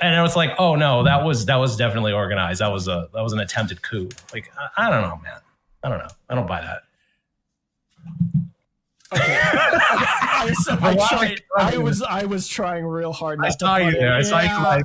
oh no, that was definitely organized. That was an attempted coup. Like I don't know, man. I don't know. I don't buy that. Okay. I was trying real hard. I saw you there. I saw you like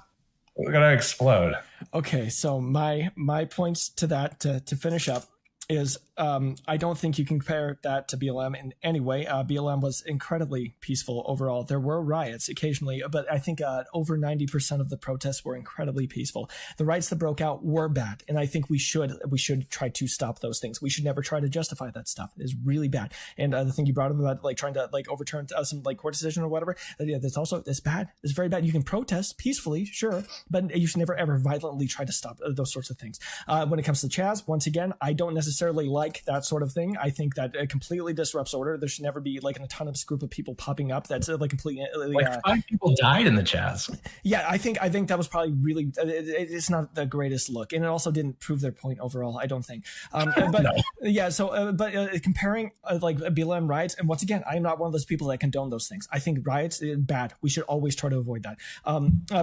we're gonna explode. Okay, so my points to that to finish up is I don't think you can compare that to BLM in any way. BLM was incredibly peaceful overall. There were riots occasionally, but I think over 90% of the protests were incredibly peaceful. The riots that broke out were bad, and I think we should try to stop those things. We should never try to justify that stuff. It is really bad. And the thing you brought up about like trying to like overturn some like court decision or whatever, that's bad. It's very bad. You can protest peacefully, sure, but you should never ever violently try to stop those sorts of things. When it comes to Chaz, once again, I don't necessarily like that sort of thing. I think that it completely disrupts order. There should never be like an autonomous group of people popping up that's like completely like 5 people died in the Chaz. Yeah, I think that was probably really it's not the greatest look, and it also didn't prove their point overall, I don't think. But no. Yeah, so comparing like BLM riots, and once again, I'm not one of those people that condone those things. I think riots bad. We should always try to avoid that.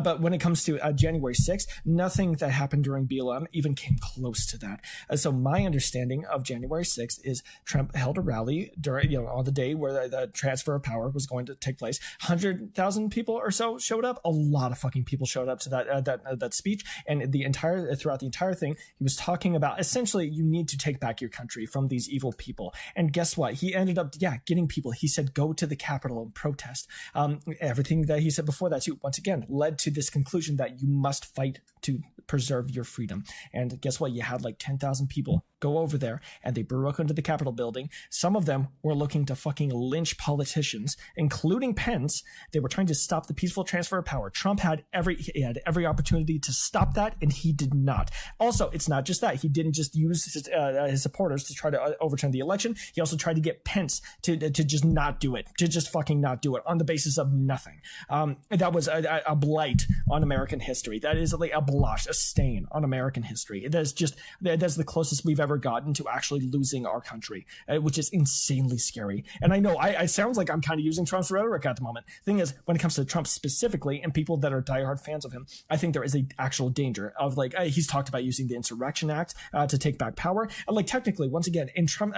But when it comes to January 6th, nothing that happened during BLM even came close to that. So my understanding of January 6th is Trump held a rally during, on the day where the transfer of power was going to take place. 100,000 people or so showed up. A lot of fucking people showed up to that speech, and throughout the entire thing, he was talking about essentially you need to take back your country from these evil people. And guess what? He ended up getting people. He said go to the Capitol and protest. Everything that he said before that too, once again, led to this conclusion that you must fight to preserve your freedom. And guess what? You had like 10,000 people go over there, and they broke into the Capitol building. Some of them were looking to fucking lynch politicians, including Pence. They were trying to stop the peaceful transfer of power. Trump had every opportunity to stop that, and he did not. Also, it's not just that. He didn't just use his supporters to try to overturn the election. He also tried to get Pence to just not do it, to just fucking not do it on the basis of nothing. That was a blight on American history. That is like a blush, a stain on American history. That's the closest we've ever gotten to actually losing our country, which is insanely scary. And I know I sounds like I'm kind of using Trump's rhetoric at the moment. Thing is, when it comes to Trump specifically and people that are diehard fans of him, I think there is a actual danger of like he's talked about using the Insurrection Act to take back power. And like technically, once again, in Trump,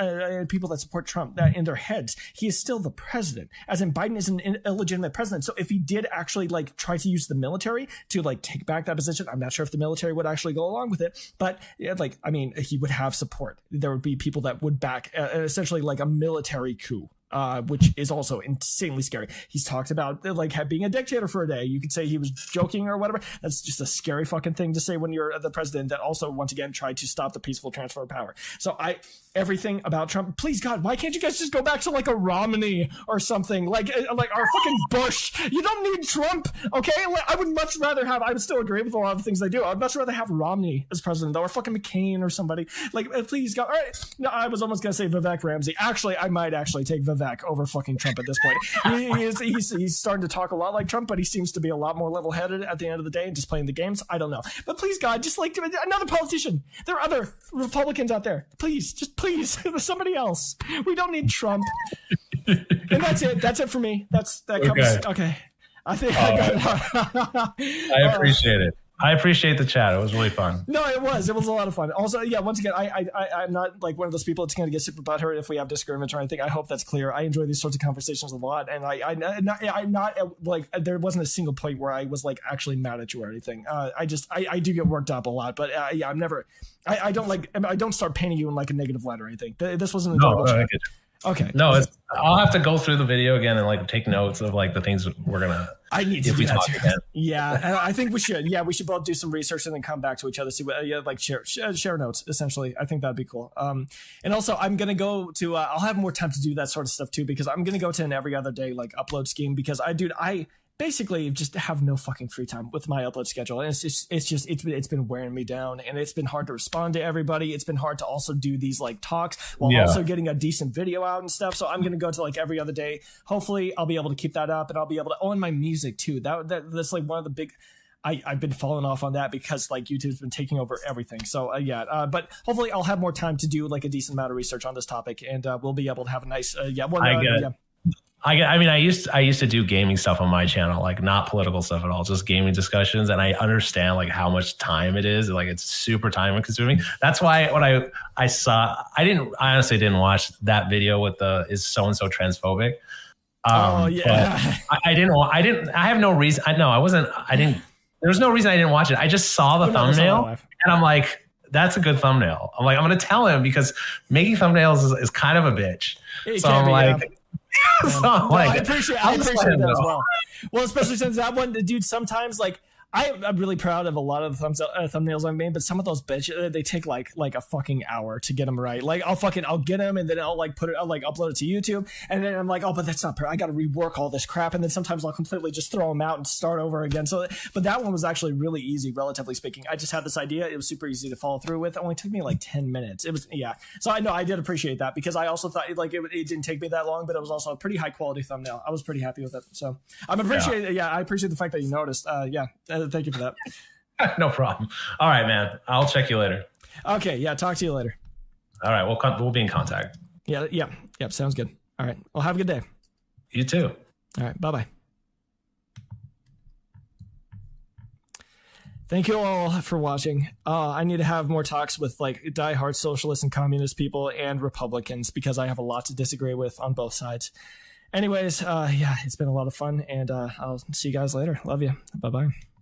people that support Trump, in their heads, he is still the president. As in, Biden is an illegitimate president. So if he did actually like try to use the military to like take back that position, I'm not sure if the military would actually go along with it. But like, I mean, he would have support. There would be people that would back essentially like a military coup. Which is also insanely scary. He's talked about like being a dictator for a day. You could say he was joking or whatever. That's just a scary fucking thing to say when you're the president that also once again tried to stop the peaceful transfer of power. So everything about Trump, please God, why can't you guys just go back to like a Romney or something like our fucking Bush? You don't need Trump, okay? Like, I would much rather I would still agree with a lot of the things they do. I'd much rather have Romney as president though, or fucking McCain or somebody. Like, please God. All right. No, I was almost gonna say Vivek Ramsey. Actually, I might actually take Vivek over fucking Trump at this point. He's starting to talk a lot like Trump, but he seems to be a lot more level-headed at the end of the day and just playing the games. I don't know. But please, God, just like another politician. There are other Republicans out there. Please, somebody else. We don't need Trump. And that's it. That's it for me. That covers. Okay. I think I appreciate it. I appreciate the chat. It was really fun. No, it was a lot of fun. Also, yeah, once again, I'm not like one of those people that's going to get super butthurt if we have disagreements or anything. I hope that's clear. I enjoy these sorts of conversations a lot, and I'm not like there wasn't a single point where I was like actually mad at you or anything. I do get worked up a lot, but yeah, I'm never. I don't start painting you in like a negative light or anything. This wasn't a chat. Okay. No, I'll have to go through the video again and like take notes of like the things we're gonna. I need to if we talk again. Yeah, I think we should. Yeah, we should both do some research and then come back to each other. See what, like share notes. Essentially, I think that'd be cool. And also I'm gonna go to. I'll have more time to do that sort of stuff too because I'm gonna go to an every other day like upload scheme because I basically just have no fucking free time with my upload schedule, and it's been wearing me down, and it's been hard to respond to everybody. It's been hard to also do these like talks while also getting a decent video out and stuff. So I'm gonna go to like every other day. Hopefully, I'll be able to keep that up, and I'll be able to own my music too. That's like one of the big. I've been falling off on that because like YouTube's been taking over everything. So but hopefully I'll have more time to do like a decent amount of research on this topic, and we'll be able to have a nice I used to do gaming stuff on my channel, like not political stuff at all, just gaming discussions. And I understand like how much time it is. Like it's super time consuming. That's why when I saw, I honestly didn't watch that video with is so-and-so transphobic. I have no reason. There's no reason I didn't watch it. I just saw the thumbnail and I'm like, that's a good thumbnail. I'm like, I'm going to tell him because making thumbnails is kind of a bitch. I'm like, I appreciate that as well. Well, especially since that one, dude, sometimes like I'm really proud of a lot of the thumbnails I've made, but some of those bitches, they take like a fucking hour to get them right. Like I'll get them and then I'll upload it to YouTube, and then I'm like, oh, but that's not I got to rework all this crap, and then sometimes I'll completely just throw them out and start over again. So, but that one was actually really easy, relatively speaking. I just had this idea; it was super easy to follow through with. It only took me like 10 minutes. It was So I know I did appreciate that because I also thought like it didn't take me that long, but it was also a pretty high quality thumbnail. I was pretty happy with it. So I appreciate the fact that you noticed. Thank you for that. No problem. All right, man. I'll check you later. Okay. Yeah. Talk to you later. All right. We'll be in contact. Yeah. Sounds good. All right. Well, have a good day. You too. All right. Bye-bye. Thank you all for watching. I need to have more talks with like diehard socialist and communist people and Republicans because I have a lot to disagree with on both sides. Anyways, it's been a lot of fun, and I'll see you guys later. Love you. Bye-bye.